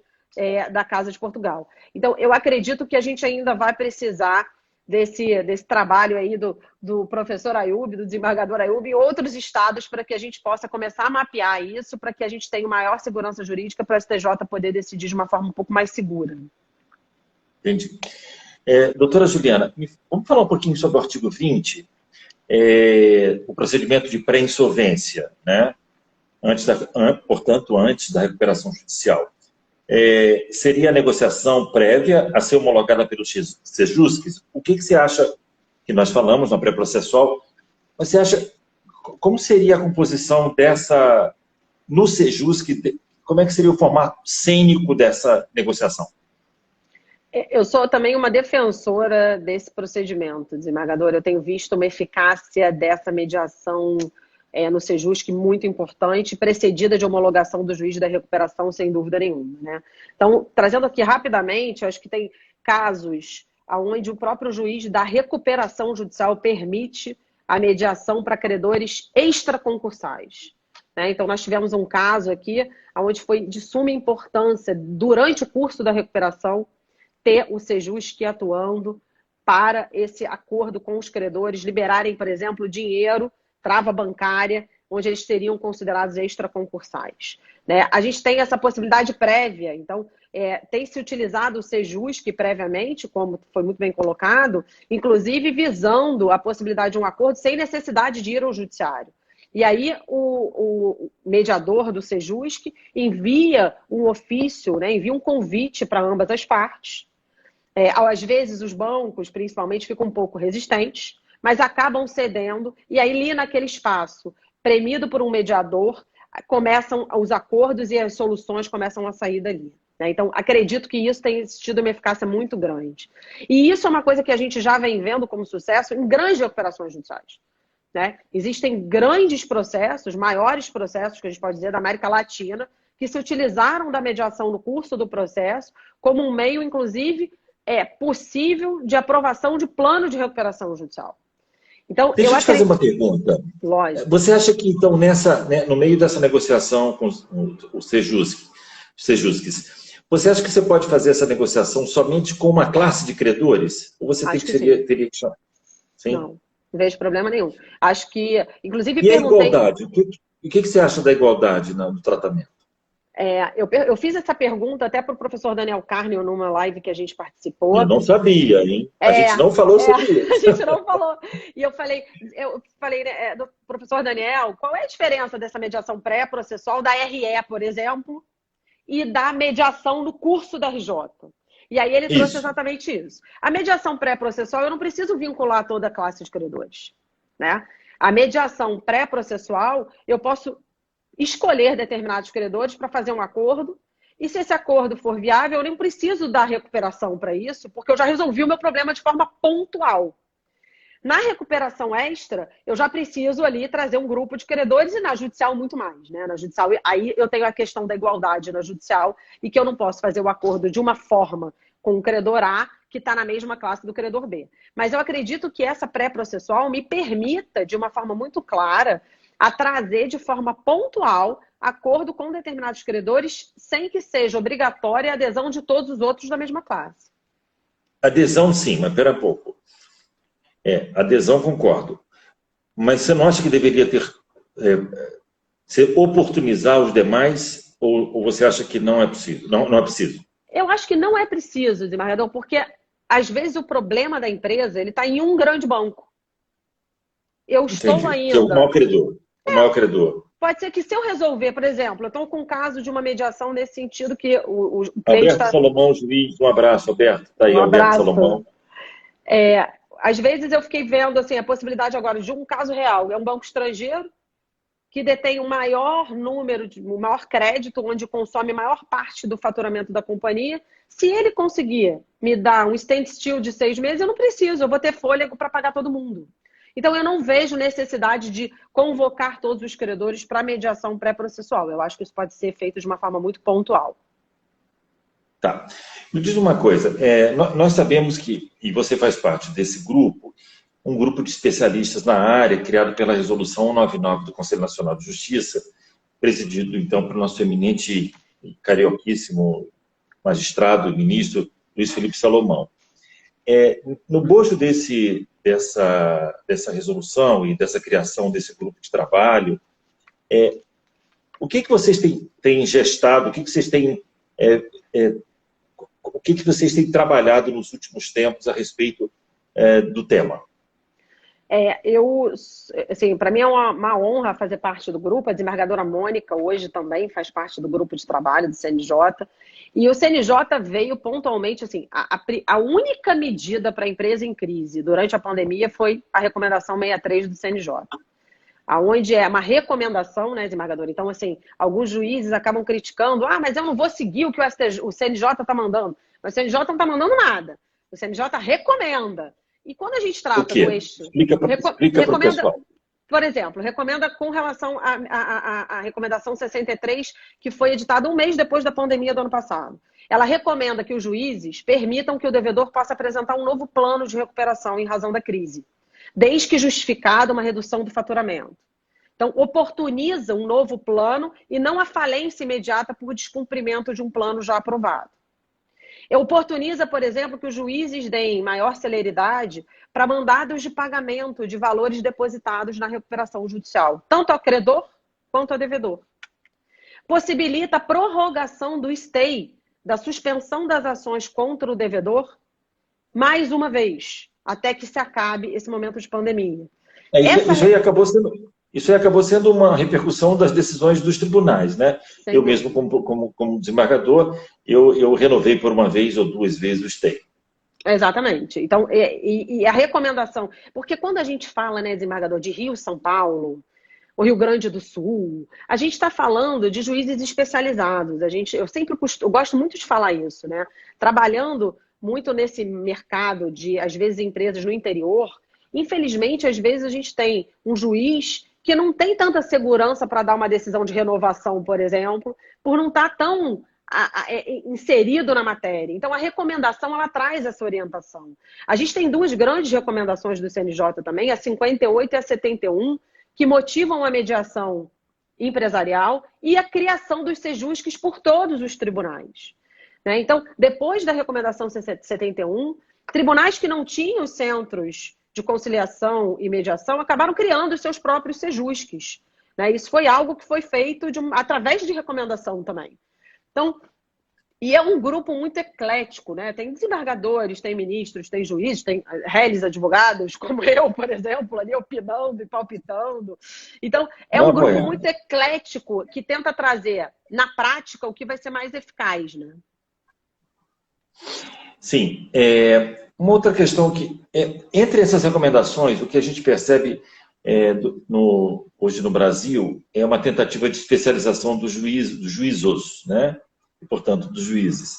da Casa de Portugal. Então, eu acredito que a gente ainda vai precisar desse trabalho aí do professor Ayoub, do desembargador Ayoub, em outros estados, para que a gente possa começar a mapear isso, para que a gente tenha maior segurança jurídica para o STJ poder decidir de uma forma um pouco mais segura. Entendi. Doutora Juliana, vamos falar um pouquinho sobre o artigo 20, o procedimento de pré-insolvência, né? Portanto, antes da recuperação judicial. Seria a negociação prévia a ser homologada pelo Sejusc? O que você acha, que nós falamos na pré-processual, mas você acha, como seria a composição dessa, no Sejusc, como é que seria o formato cênico dessa negociação? Eu sou também uma defensora desse procedimento, desembargador. Eu tenho visto uma eficácia dessa mediação no Sejusc muito importante, precedida de homologação do juiz da recuperação, sem dúvida nenhuma, né? Então, trazendo aqui rapidamente, acho que tem casos onde o próprio juiz da recuperação judicial permite a mediação para credores extraconcursais, né? Então, nós tivemos um caso aqui onde foi de suma importância, durante o curso da recuperação, ter o Sejusc atuando para esse acordo com os credores liberarem, por exemplo, dinheiro, trava bancária, onde eles seriam considerados extraconcursais, né? A gente tem essa possibilidade prévia, então tem se utilizado o Sejusc previamente, como foi muito bem colocado, inclusive visando a possibilidade de um acordo sem necessidade de ir ao judiciário. E aí o mediador do Sejusc envia um ofício, né, envia um convite para ambas as partes. Às vezes os bancos, principalmente, ficam um pouco resistentes, mas acabam cedendo, e aí ali naquele espaço, premido por um mediador, começam os acordos e as soluções começam a sair dali, né? Então, acredito que isso tem tido uma eficácia muito grande. E isso é uma coisa que a gente já vem vendo como sucesso em grandes recuperações judiciais, né? Existem grandes processos, maiores processos, que a gente pode dizer, da América Latina, que se utilizaram da mediação no curso do processo como um meio, inclusive, possível de aprovação de plano de recuperação judicial. Então, deixa eu te fazer uma pergunta. Lógico. Você acha que, então, no meio dessa negociação com os Sejuscs, você acha que você pode fazer essa negociação somente com uma classe de credores? Ou você teria que chamar? Sim? Não vejo problema nenhum. Acho que, inclusive, e a igualdade? O que você acha da igualdade no tratamento? Eu fiz essa pergunta até para o professor Daniel Carney numa live que a gente participou. Eu não sabia, hein? A gente não falou sobre isso. A gente não falou. E eu falei né, do professor Daniel, qual é a diferença dessa mediação pré-processual da RE, por exemplo, e da mediação no curso da RJ? E aí ele trouxe exatamente isso. A mediação pré-processual, eu não preciso vincular toda a classe de credores, né? A mediação pré-processual, eu posso escolher determinados credores para fazer um acordo. E se esse acordo for viável, eu nem preciso dar recuperação para isso, porque eu já resolvi o meu problema de forma pontual. Na recuperação extra, eu já preciso ali trazer um grupo de credores e na judicial muito mais, né? Na judicial, aí eu tenho a questão da igualdade na judicial e que eu não posso fazer o acordo de uma forma com o credor A que está na mesma classe do credor B. Mas eu acredito que essa pré-processual me permita, de uma forma muito clara, a trazer de forma pontual acordo com determinados credores sem que seja obrigatória a adesão de todos os outros da mesma classe. Adesão, sim, mas espera um pouco. Adesão, concordo. Mas você não acha que deveria ter... você oportunizar os demais ou você acha que não é possível? Não é preciso? Eu acho que não é preciso, desembargador, porque às vezes o problema da empresa ele está em um grande banco. Eu estou ainda... Que é o maior credor. O maior credor. Pode ser que se eu resolver, por exemplo, eu estou com um caso de uma mediação nesse sentido que o cliente Alberto está... Salomão, juiz, um abraço, Alberto. Está aí, Alberto Salomão. Às vezes eu fiquei vendo assim, a possibilidade agora de um caso real. É um banco estrangeiro que detém o maior número, o maior crédito, onde consome a maior parte do faturamento da companhia. Se ele conseguir me dar um standstill de 6 meses, eu não preciso, eu vou ter fôlego para pagar todo mundo. Então, eu não vejo necessidade de convocar todos os credores para mediação pré-processual. Eu acho que isso pode ser feito de uma forma muito pontual. Tá. Me diz uma coisa, nós sabemos que, e você faz parte desse grupo, um grupo de especialistas na área, criado pela Resolução 199 do Conselho Nacional de Justiça, presidido, então, pelo nosso eminente e carioquíssimo magistrado e ministro Luiz Felipe Salomão. No bojo dessa resolução e dessa criação desse grupo de trabalho, o que vocês têm gestado, o que vocês têm trabalhado nos últimos tempos a respeito do tema? Assim, para mim é uma honra fazer parte do grupo. A desembargadora Mônica hoje também faz parte do grupo de trabalho do CNJ. E o CNJ veio pontualmente, assim, a única medida para a empresa em crise durante a pandemia foi a recomendação 63 do CNJ. Onde é uma recomendação, né, desembargador? Então, assim, alguns juízes acabam criticando, mas eu não vou seguir o que o CNJ está mandando. Mas o CNJ não está mandando nada. O CNJ recomenda. E quando a gente trata do eixo... Explica para o pessoal. Por exemplo, recomenda com relação à recomendação 63, que foi editada um mês depois da pandemia do ano passado. Ela recomenda que os juízes permitam que o devedor possa apresentar um novo plano de recuperação em razão da crise, desde que justificada uma redução do faturamento. Então, oportuniza um novo plano e não a falência imediata por descumprimento de um plano já aprovado. Oportuniza, por exemplo, que os juízes deem maior celeridade para mandados de pagamento de valores depositados na recuperação judicial, tanto ao credor quanto ao devedor. Possibilita a prorrogação do stay, da suspensão das ações contra o devedor, mais uma vez, até que se acabe esse momento de pandemia. Isso aí acabou sendo uma repercussão das decisões dos tribunais, né? Sim. Eu mesmo, como desembargador, eu renovei por uma vez ou duas vezes o stay. Exatamente. Então, e a recomendação... Porque quando a gente fala, né, desembargador, de Rio, São Paulo, o Rio Grande do Sul, a gente está falando de juízes especializados. Eu gosto muito de falar isso, né? Trabalhando muito nesse mercado de, às vezes, empresas no interior, infelizmente, às vezes a gente tem um juiz que não tem tanta segurança para dar uma decisão de renovação, por exemplo, por não estar tão inserido na matéria. Então, a recomendação, ela traz essa orientação. A gente tem duas grandes recomendações do CNJ também, a 58 e a 71, que motivam a mediação empresarial e a criação dos sejusques por todos os tribunais. Né? Então, depois da recomendação 71, tribunais que não tinham centros de conciliação e mediação acabaram criando os seus próprios sejusques. Né? Isso foi algo que foi feito através de recomendação também. Então, e é um grupo muito eclético, né? Tem desembargadores, tem ministros, tem juízes, tem réis advogados, como eu, por exemplo, ali opinando e palpitando. Então, é um grupo muito eclético que tenta trazer, na prática, o que vai ser mais eficaz, né? Sim. Uma outra questão que, entre essas recomendações, o que a gente percebe hoje no Brasil é uma tentativa de especialização dos juízos, né? E, portanto, dos juízes.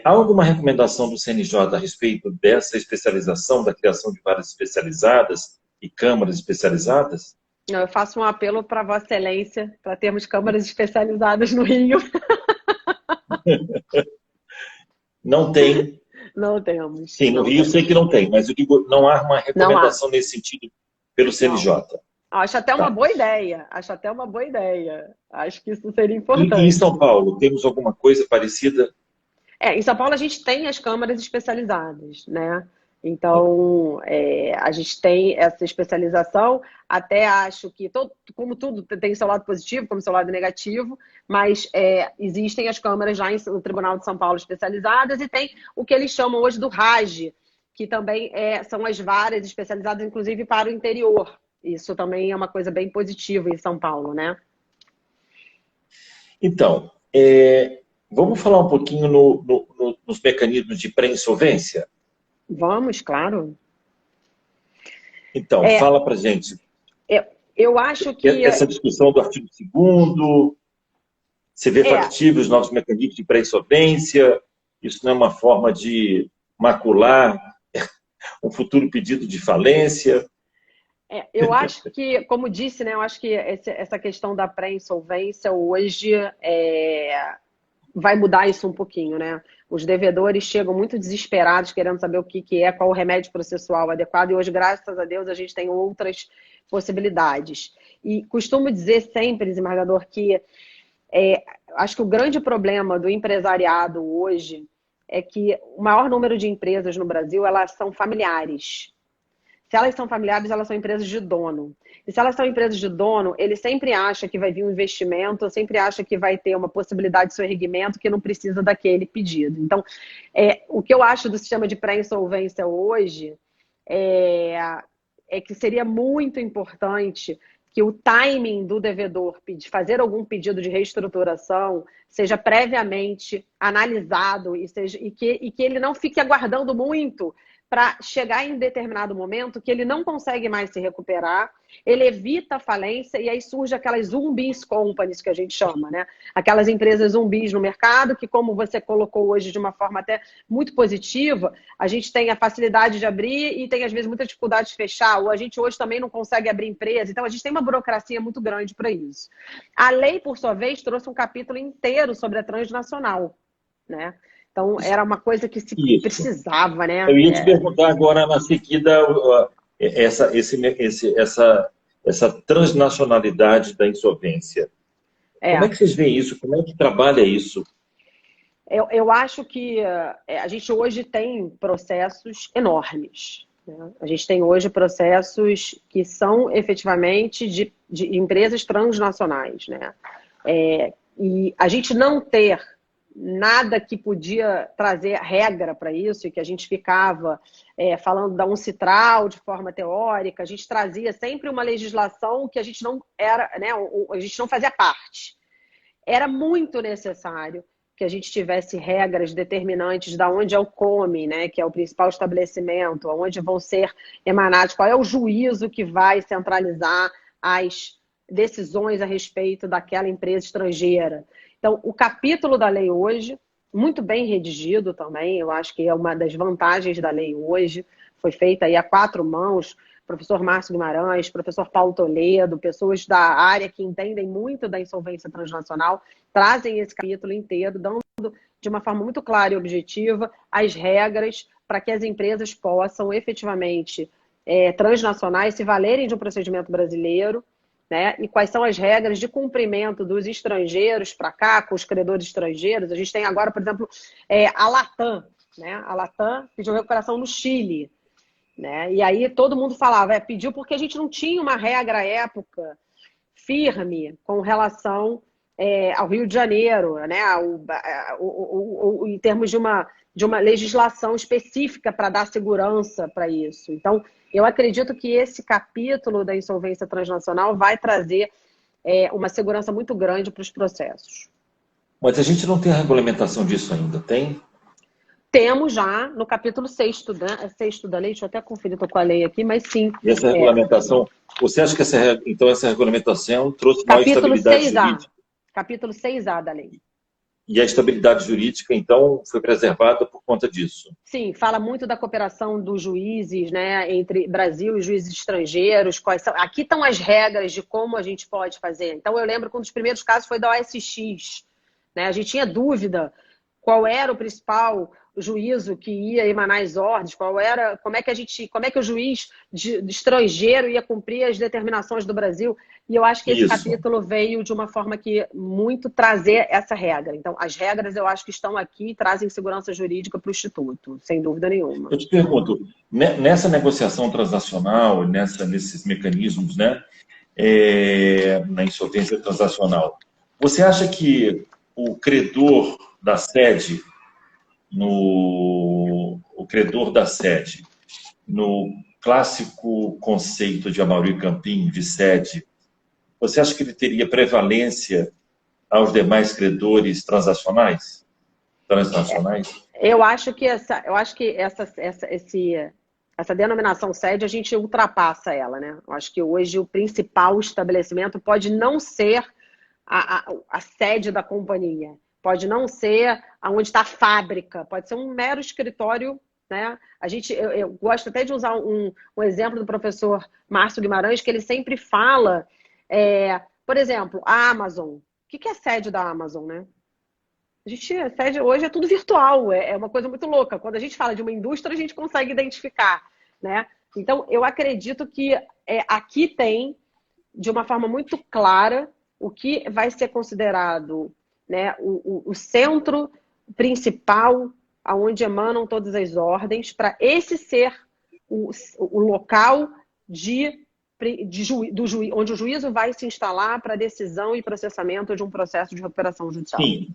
Há alguma recomendação do CNJ a respeito dessa especialização, da criação de varas especializadas e câmaras especializadas? Eu faço um apelo para Vossa Excelência, para termos câmaras especializadas no Rio. Não tem. Não temos. Sim, no Rio eu sei que não tem, mas eu digo, não há uma recomendação nesse sentido pelo CNJ. Não. Acho até uma boa ideia. Acho até uma boa idea. Acho que isso seria importante. E em São Paulo, temos alguma coisa parecida? Em São Paulo a gente tem as câmaras especializadas, né? Então, a gente tem essa especialização. Até acho que, como tudo tem seu lado positivo, como seu lado negativo, mas existem as câmaras já no Tribunal de São Paulo especializadas e tem o que eles chamam hoje do RAGE, que também são as varas especializadas, inclusive para o interior. Isso também é uma coisa bem positiva em São Paulo, né? Então, vamos falar um pouquinho nos mecanismos de pré-insolvência? Vamos, claro. Então, fala pra gente. Eu acho que... Essa discussão do artigo 2º, você vê factíveis os novos mecanismos de pré-insolvência, isso não é uma forma de macular um futuro pedido de falência? Eu acho que, como disse, né, eu acho que essa questão da pré-insolvência hoje vai mudar isso um pouquinho, né? Os devedores chegam muito desesperados, querendo saber o que é, qual o remédio processual adequado, e hoje, graças a Deus, a gente tem outras possibilidades. E costumo dizer sempre, desembargador, que acho que o grande problema do empresariado hoje é que o maior número de empresas no Brasil, elas são familiares. Se elas são familiares, elas são empresas de dono. E se elas são empresas de dono, ele sempre acha que vai vir um investimento, sempre acha que vai ter uma possibilidade de soerguimento que não precisa daquele pedido. Então, o que eu acho do sistema de pré-insolvência hoje é que seria muito importante que o timing do devedor fazer algum pedido de reestruturação seja previamente analisado e que ele não fique aguardando muito para chegar em determinado momento que ele não consegue mais se recuperar, ele evita a falência e aí surge aquelas zumbis companies que a gente chama, né? Aquelas empresas zumbis no mercado que, como você colocou hoje de uma forma até muito positiva, a gente tem a facilidade de abrir e tem às vezes muita dificuldade de fechar, ou a gente hoje também não consegue abrir empresa, então a gente tem uma burocracia muito grande para isso. A lei, por sua vez, trouxe um capítulo inteiro sobre a transnacional, né? Então, era uma coisa que se precisava, né? Eu ia te perguntar agora, na seguida, essa transnacionalidade da insolvência. Como é que vocês veem isso? Como é que trabalha isso? Eu acho que a gente hoje tem processos enormes, né? A gente tem hoje processos que são efetivamente de empresas transnacionais, né? E a gente não ter nada que podia trazer regra para isso, e que a gente ficava falando da uncitral de forma teórica, a gente trazia sempre uma legislação que a gente não era, né, a gente não fazia parte. Era muito necessário que a gente tivesse regras determinantes da onde é o COME, né, que é o principal estabelecimento, onde vão ser emanados, qual é o juízo que vai centralizar as decisões a respeito daquela empresa estrangeira. Então, o capítulo da lei hoje, muito bem redigido também, eu acho que é uma das vantagens da lei hoje, foi feita aí a 4 mãos, professor Márcio Guimarães, professor Paulo Toledo, pessoas da área que entendem muito da insolvência transnacional, trazem esse capítulo inteiro, dando de uma forma muito clara e objetiva as regras para que as empresas possam efetivamente transnacionais se valerem de um procedimento brasileiro, né? E quais são as regras de cumprimento dos estrangeiros para cá, com os credores estrangeiros. A gente tem agora, por exemplo, a Latam, né? A Latam pediu recuperação no Chile, né? E aí todo mundo falava, pediu porque a gente não tinha uma regra à época firme com relação ao Rio de Janeiro, né? Em termos de uma legislação específica para dar segurança para isso. Então, eu acredito que esse capítulo da insolvência transnacional vai trazer uma segurança muito grande para os processos. Mas a gente não tem a regulamentação disso ainda, tem? Temos já no capítulo sexto da lei, deixa eu até conferir, estou com a lei aqui, mas sim. E essa regulamentação, você acha que essa regulamentação trouxe maior Capítulo estabilidade 6A. jurídica? Capítulo 6A da lei. E a estabilidade jurídica, então, foi preservada por conta disso? Sim, fala muito da cooperação dos juízes, né, entre Brasil e juízes estrangeiros. Aqui estão as regras de como a gente pode fazer. Então, eu lembro que um dos primeiros casos foi da OSX. Né? A gente tinha dúvida qual era o principal juízo que ia emanar as ordens, como é que o juiz de estrangeiro ia cumprir as determinações do Brasil. E eu acho que esse capítulo veio de uma forma que muito trazer essa regra. Então, as regras eu acho que estão aqui e trazem segurança jurídica para o Instituto, sem dúvida nenhuma. Eu te pergunto, nessa negociação transnacional, nesses mecanismos, né, na insolvência transacional, você acha que o credor da sede, no clássico conceito de Amaury Campin, de sede, você acha que ele teria prevalência aos demais credores transnacionais? Eu acho que essa denominação sede, a gente ultrapassa ela, né? Eu acho que hoje o principal estabelecimento pode não ser a sede da companhia, pode não ser onde está a fábrica, pode ser um mero escritório, né? Eu gosto até de usar um exemplo do professor Márcio Guimarães, que ele sempre fala, por exemplo, a Amazon. O que é a sede da Amazon, né? A sede hoje é tudo virtual, é uma coisa muito louca. Quando a gente fala de uma indústria, a gente consegue identificar, né? Então, eu acredito que aqui tem, de uma forma muito clara, o que vai ser considerado, né, o centro principal aonde emanam todas as ordens, para esse ser o local onde o juízo vai se instalar para decisão e processamento de um processo de recuperação judicial. Sim,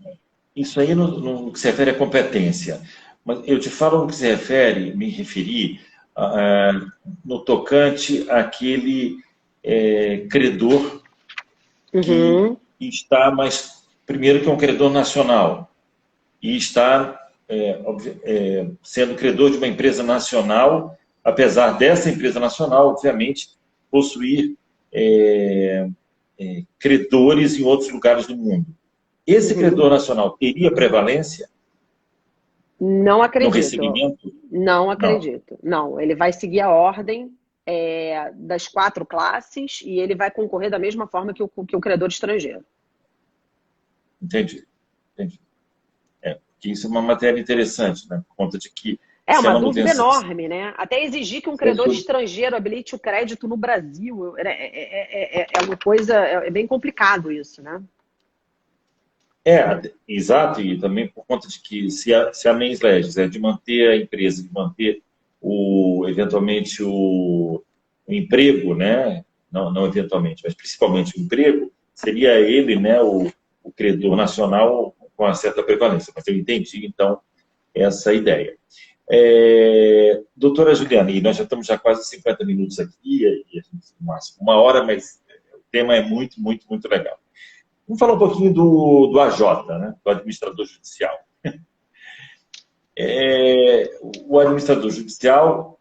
isso aí no que se refere à competência. Mas eu te falo no que se me referi no tocante àquele credor que está primeiro, que é um credor nacional e está sendo credor de uma empresa nacional, apesar dessa empresa nacional, obviamente, possuir credores em outros lugares do mundo. Esse credor nacional teria prevalência? Não acredito. No recebimento? Não acredito. Não, ele vai seguir a ordem das 4 classes e ele vai concorrer da mesma forma que o credor estrangeiro. Entendi. Porque isso é uma matéria interessante, né? Por conta de que... É uma dúvida enorme, né? Até exigir que um credor estrangeiro habilite o crédito no Brasil é uma coisa... É bem complicado isso, né? Exato, e também por conta de que se a mens legis é de manter a empresa, de manter eventualmente o emprego, né? Não eventualmente, mas principalmente o emprego, seria ele, né, o credor nacional com uma certa prevalência. Mas eu entendi, então, essa ideia. Doutora Juliana, e nós já estamos quase 50 minutos aqui, e a gente no máximo 1 hora, mas o tema é muito, muito, muito legal. Vamos falar um pouquinho do AJ, né? Do administrador judicial. O administrador judicial,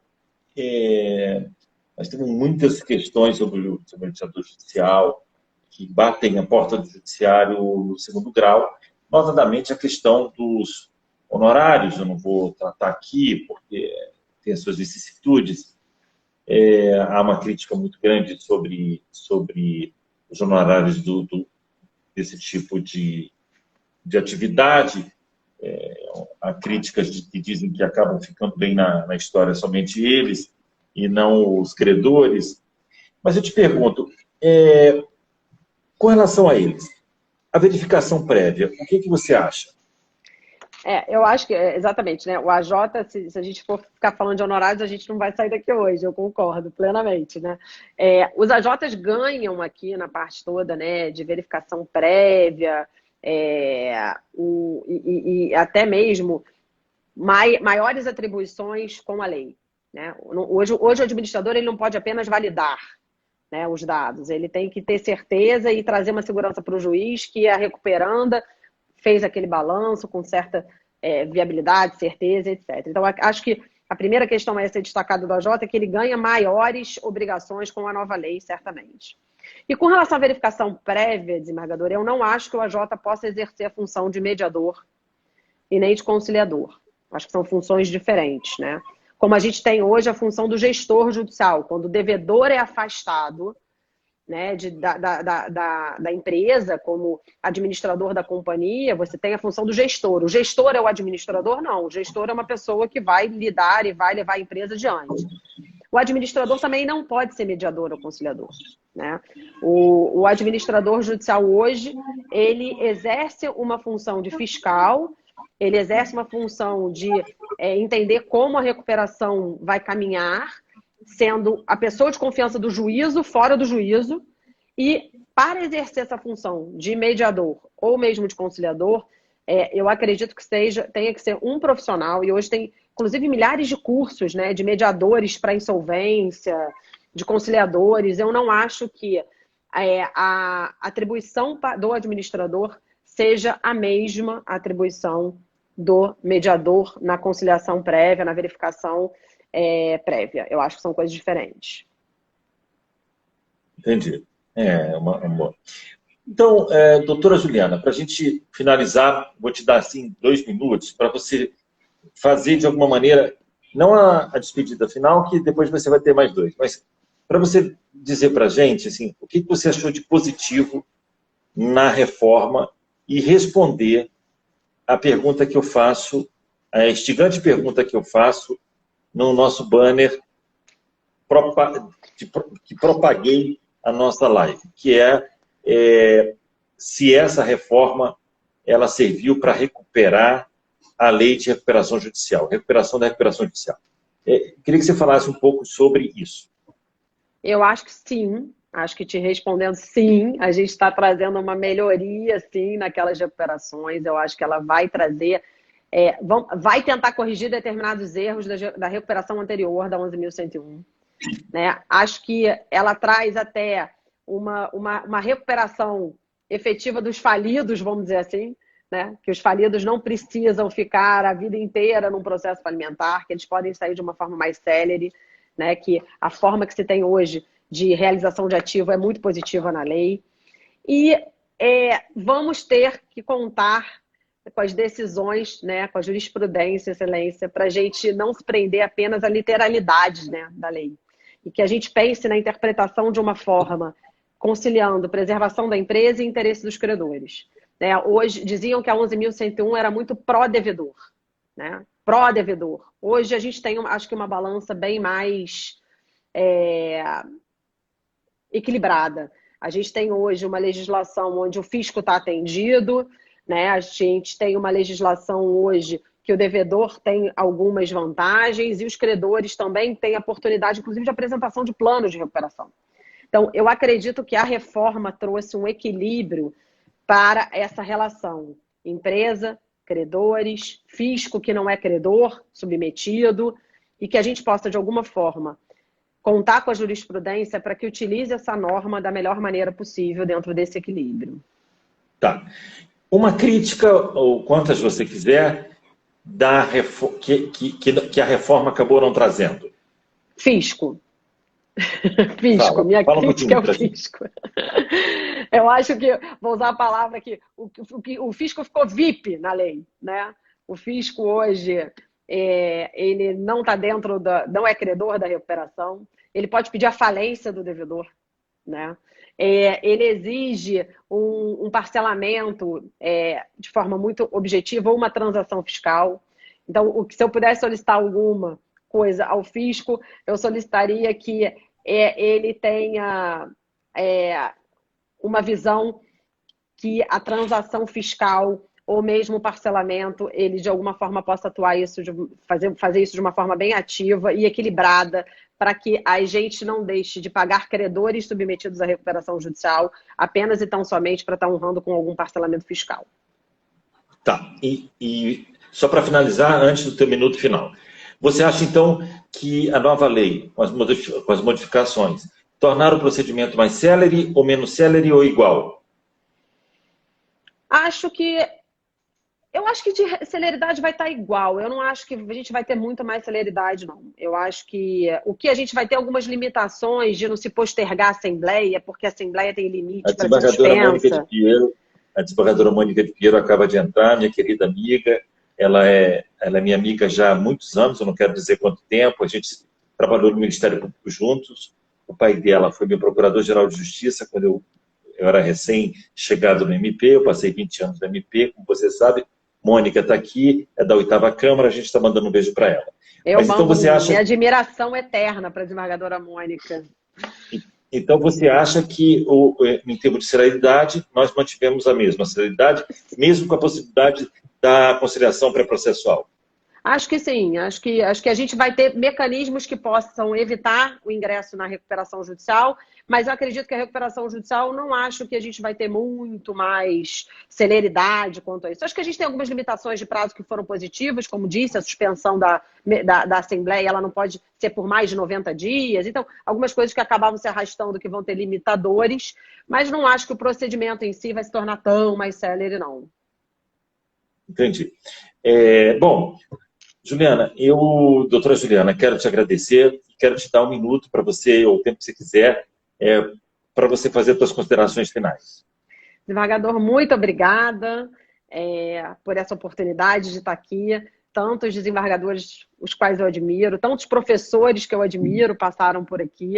nós temos muitas questões sobre o administrador judicial que batem a porta do judiciário no 2º grau, notadamente a questão dos honorários. Eu não vou tratar aqui porque tem as suas vicissitudes. Há uma crítica muito grande sobre os honorários desse tipo de atividade. Há críticas que dizem que acabam ficando bem na história somente eles e não os credores. Mas eu te pergunto, com relação a eles, a verificação prévia, o que você acha? Eu acho que, exatamente, né? O AJ, se a gente for ficar falando de honorários, a gente não vai sair daqui hoje, eu concordo plenamente, né? Os AJs ganham aqui na parte toda, né, de verificação prévia, e até mesmo maiores atribuições com a lei, né? Hoje o administrador ele não pode apenas validar, né, os dados, ele tem que ter certeza e trazer uma segurança para o juiz que a recuperanda fez aquele balanço com certa viabilidade, certeza, etc. Então, acho que a primeira questão a ser destacada do AJ é que ele ganha maiores obrigações com a nova lei, certamente. E com relação à verificação prévia, desembargador, eu não acho que o AJ possa exercer a função de mediador e nem de conciliador. Acho que são funções diferentes, né? Como a gente tem hoje a função do gestor judicial, quando o devedor é afastado, né, da empresa, como administrador da companhia, você tem a função do gestor. O gestor é o administrador? Não. O gestor é uma pessoa que vai lidar e vai levar a empresa adiante. O administrador também não pode ser mediador ou conciliador, né? O administrador judicial hoje, ele exerce uma função de fiscal, ele exerce uma função de entender como a recuperação vai caminhar, sendo a pessoa de confiança do juízo, fora do juízo, e para exercer essa função de mediador ou mesmo de conciliador, eu acredito que tenha que ser um profissional, e hoje tem, inclusive, milhares de cursos, né, de mediadores para insolvência, de conciliadores. Eu não acho que a atribuição do administrador seja a mesma atribuição do mediador na conciliação prévia, na verificação prévia. Eu acho que são coisas diferentes. Entendi. Então, doutora Juliana, para a gente finalizar, vou te dar assim 2 minutos para você fazer de alguma maneira, não a despedida final, que depois você vai ter mais 2, mas para você dizer para a gente assim, o que você achou de positivo na reforma e responder a pergunta que eu faço, a instigante pergunta que eu faço no nosso banner que propaguei a nossa live, que se essa reforma ela serviu para recuperar a lei de recuperação judicial, recuperação da recuperação judicial. Queria que você falasse um pouco sobre isso. Eu acho que sim. Acho que te respondendo sim, a gente está trazendo uma melhoria, sim, naquelas recuperações. Eu acho que ela vai trazer, vai tentar corrigir determinados erros da recuperação anterior, da 11.101. Né? Acho que ela traz até uma recuperação efetiva dos falidos, vamos dizer assim, né? Que os falidos não precisam ficar a vida inteira num processo falimentar, que eles podem sair de uma forma mais célere, né? Que a forma que se tem hoje de realização de ativo é muito positiva na lei. E vamos ter que contar com as decisões, né, com a jurisprudência, excelência, para a gente não se prender apenas à literalidade, né, da lei. E que a gente pense na interpretação de uma forma conciliando preservação da empresa e interesse dos credores. Né? Hoje, diziam que a 11.101 era muito pró-devedor. Né? Pró-devedor. Hoje a gente tem, acho que, uma balança bem mais equilibrada. A gente tem hoje uma legislação onde o fisco está atendido, né? A gente tem uma legislação hoje que o devedor tem algumas vantagens e os credores também têm a oportunidade, inclusive, de apresentação de planos de recuperação. Então, eu acredito que a reforma trouxe um equilíbrio para essa relação empresa, credores, fisco que não é credor, submetido, e que a gente possa, de alguma forma, contar com a jurisprudência para que utilize essa norma da melhor maneira possível dentro desse equilíbrio. Tá. Uma crítica, ou quantas você quiser, que a reforma acabou não trazendo. Fisco. Fisco, minha crítica é o fisco. Eu acho que, vou usar a palavra aqui, o fisco ficou VIP na lei, né? O fisco hoje, ele não está dentro não é credor da recuperação, ele pode pedir a falência do devedor, né? Ele exige um parcelamento de forma muito objetiva ou uma transação fiscal. Então, se eu pudesse solicitar alguma coisa ao fisco, eu solicitaria que ele tenha uma visão que a transação fiscal ou mesmo o parcelamento, ele de alguma forma possa atuar fazer isso de uma forma bem ativa e equilibrada, para que a gente não deixe de pagar credores submetidos à recuperação judicial apenas e tão somente para estar honrando com algum parcelamento fiscal. Tá. E só para finalizar, antes do teu minuto final, você acha então que a nova lei, com as modificações, tornaram o procedimento mais célere ou menos célere ou igual? Acho que Eu acho que de celeridade vai estar igual. Eu não acho que a gente vai ter muito mais celeridade, não. Eu acho que o que a gente vai ter algumas limitações de não se postergar a Assembleia, porque a Assembleia tem A limite para ser desembargadora Mônica de suspensa. Pinheiro, a desembargadora Mônica de Pinheiro acaba de entrar, minha querida amiga. Ela é minha amiga já há muitos anos, eu não quero dizer quanto tempo. A gente trabalhou no Ministério Público juntos. O pai dela foi meu procurador-geral de Justiça quando eu era recém-chegado no MP. Eu passei 20 anos no MP, como você sabe. Mônica está aqui, é da 8ª Câmara, a gente está mandando um beijo para ela. Eu Mas então mando você acha... minha admiração eterna para a desembargadora Mônica. Então, você acha que, em termos de celeridade, nós mantivemos a mesma celeridade, mesmo com a possibilidade da conciliação pré-processual? Acho que sim, acho que a gente vai ter mecanismos que possam evitar o ingresso na recuperação judicial, mas eu acredito que a recuperação judicial não acho que a gente vai ter muito mais celeridade quanto a isso. Acho que a gente tem algumas limitações de prazo que foram positivas, como disse, a suspensão da Assembleia ela não pode ser por mais de 90 dias, então algumas coisas que acabavam se arrastando que vão ter limitadores, mas não acho que o procedimento em si vai se tornar tão mais célere, não. Entendi. Bom, Juliana, doutora Juliana, quero te agradecer, quero te dar um minuto para você, ou o tempo que você quiser, para você fazer as suas considerações finais. Desembargador, muito obrigada por essa oportunidade de estar aqui. Tantos desembargadores os quais eu admiro, tantos professores que eu admiro passaram por aqui.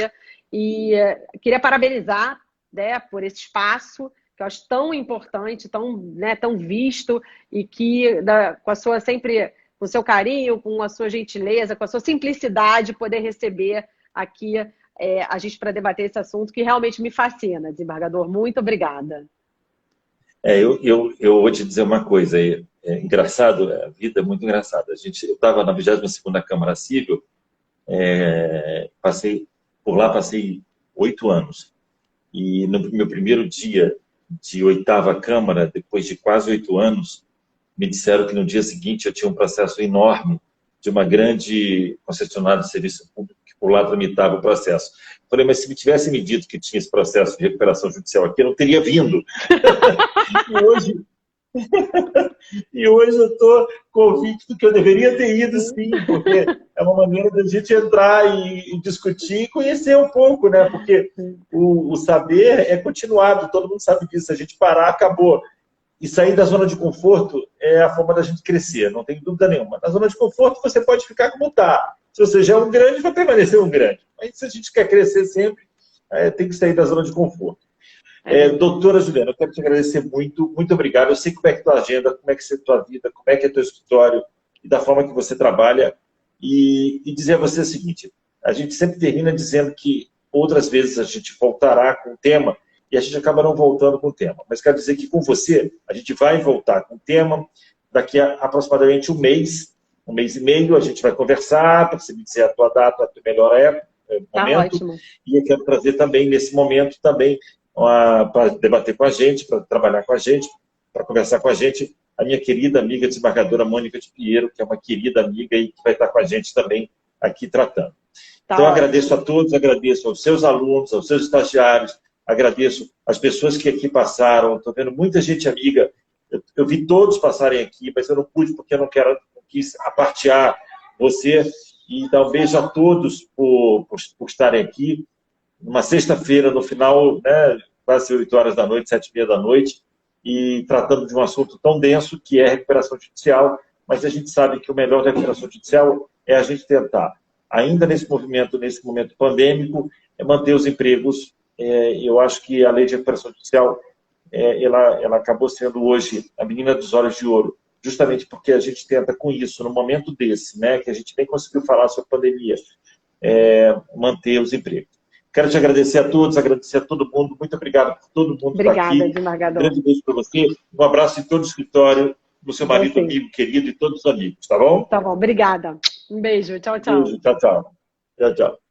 E queria parabenizar, né, por esse espaço que eu acho tão importante, tão visto, e que com a sua sempre, com o seu carinho, com a sua gentileza, com a sua simplicidade, poder receber aqui a gente para debater esse assunto que realmente me fascina, desembargador. Muito obrigada. Eu vou te dizer uma coisa, engraçado, a vida é muito engraçada. Eu estava na 22ª Câmara Civil, passei 8 anos. E no meu primeiro dia de 8ª Câmara, depois de quase 8 anos, me disseram que no dia seguinte eu tinha um processo enorme de uma grande concessionária de serviço público que por lá tramitava o processo. Falei, mas se me tivesse me dito que tinha esse processo de recuperação judicial aqui, eu não teria vindo. E hoje eu estou convicto que eu deveria ter ido, sim, porque é uma maneira da gente entrar e discutir e conhecer um pouco, né? Porque o saber é continuado, todo mundo sabe disso. Se a gente parar, acabou. E sair da zona de conforto é a forma da gente crescer, não tem dúvida nenhuma. Na zona de conforto você pode ficar como está. Se você já é um grande, vai permanecer um grande. Mas se a gente quer crescer sempre, tem que sair da zona de conforto. Doutora Juliana, eu quero te agradecer muito, muito obrigado. Eu sei como é que é a tua agenda, como é que é a tua vida, como é que é o teu escritório e da forma que você trabalha. E dizer a você o seguinte, a gente sempre termina dizendo que outras vezes a gente voltará com o tema e a gente acaba não voltando com o tema. Mas quero dizer que com você, a gente vai voltar com o tema daqui a aproximadamente um mês e meio, a gente vai conversar para você me dizer a tua data, a tua melhor época, momento. Ótimo. E eu quero trazer também, nesse momento, também para debater com a gente, para trabalhar com a gente, para conversar com a gente, a minha querida amiga desembargadora Mônica de Pinheiro, que é uma querida amiga e que vai estar com a gente também aqui tratando. Então, agradeço a todos, agradeço aos seus alunos, aos seus estagiários, agradeço às pessoas que aqui passaram, estou vendo muita gente amiga, eu vi todos passarem aqui, mas eu não pude porque eu não quis apartear você, e dar um beijo a todos por estarem aqui, numa sexta-feira, no final, né, quase 8 horas da noite, 7h30 da noite, e tratando de um assunto tão denso que é a recuperação judicial, mas a gente sabe que o melhor da recuperação judicial é a gente tentar, ainda nesse momento pandêmico, manter os empregos. Eu acho que a lei de recuperação judicial, ela acabou sendo hoje a menina dos olhos de ouro, justamente porque a gente tenta com isso, no momento desse, né, que a gente nem conseguiu falar sobre a pandemia, manter os empregos. Quero te agradecer a todos, agradecer a todo mundo. Muito obrigado por todo mundo que está aqui. Obrigada, desembargador. Um grande beijo para você. Um abraço em todo o escritório, no seu marido, amigo, querido e todos os amigos, tá bom? Tá bom, obrigada. Um beijo, tchau, tchau. Beijo, tchau, tchau. Tchau, tchau.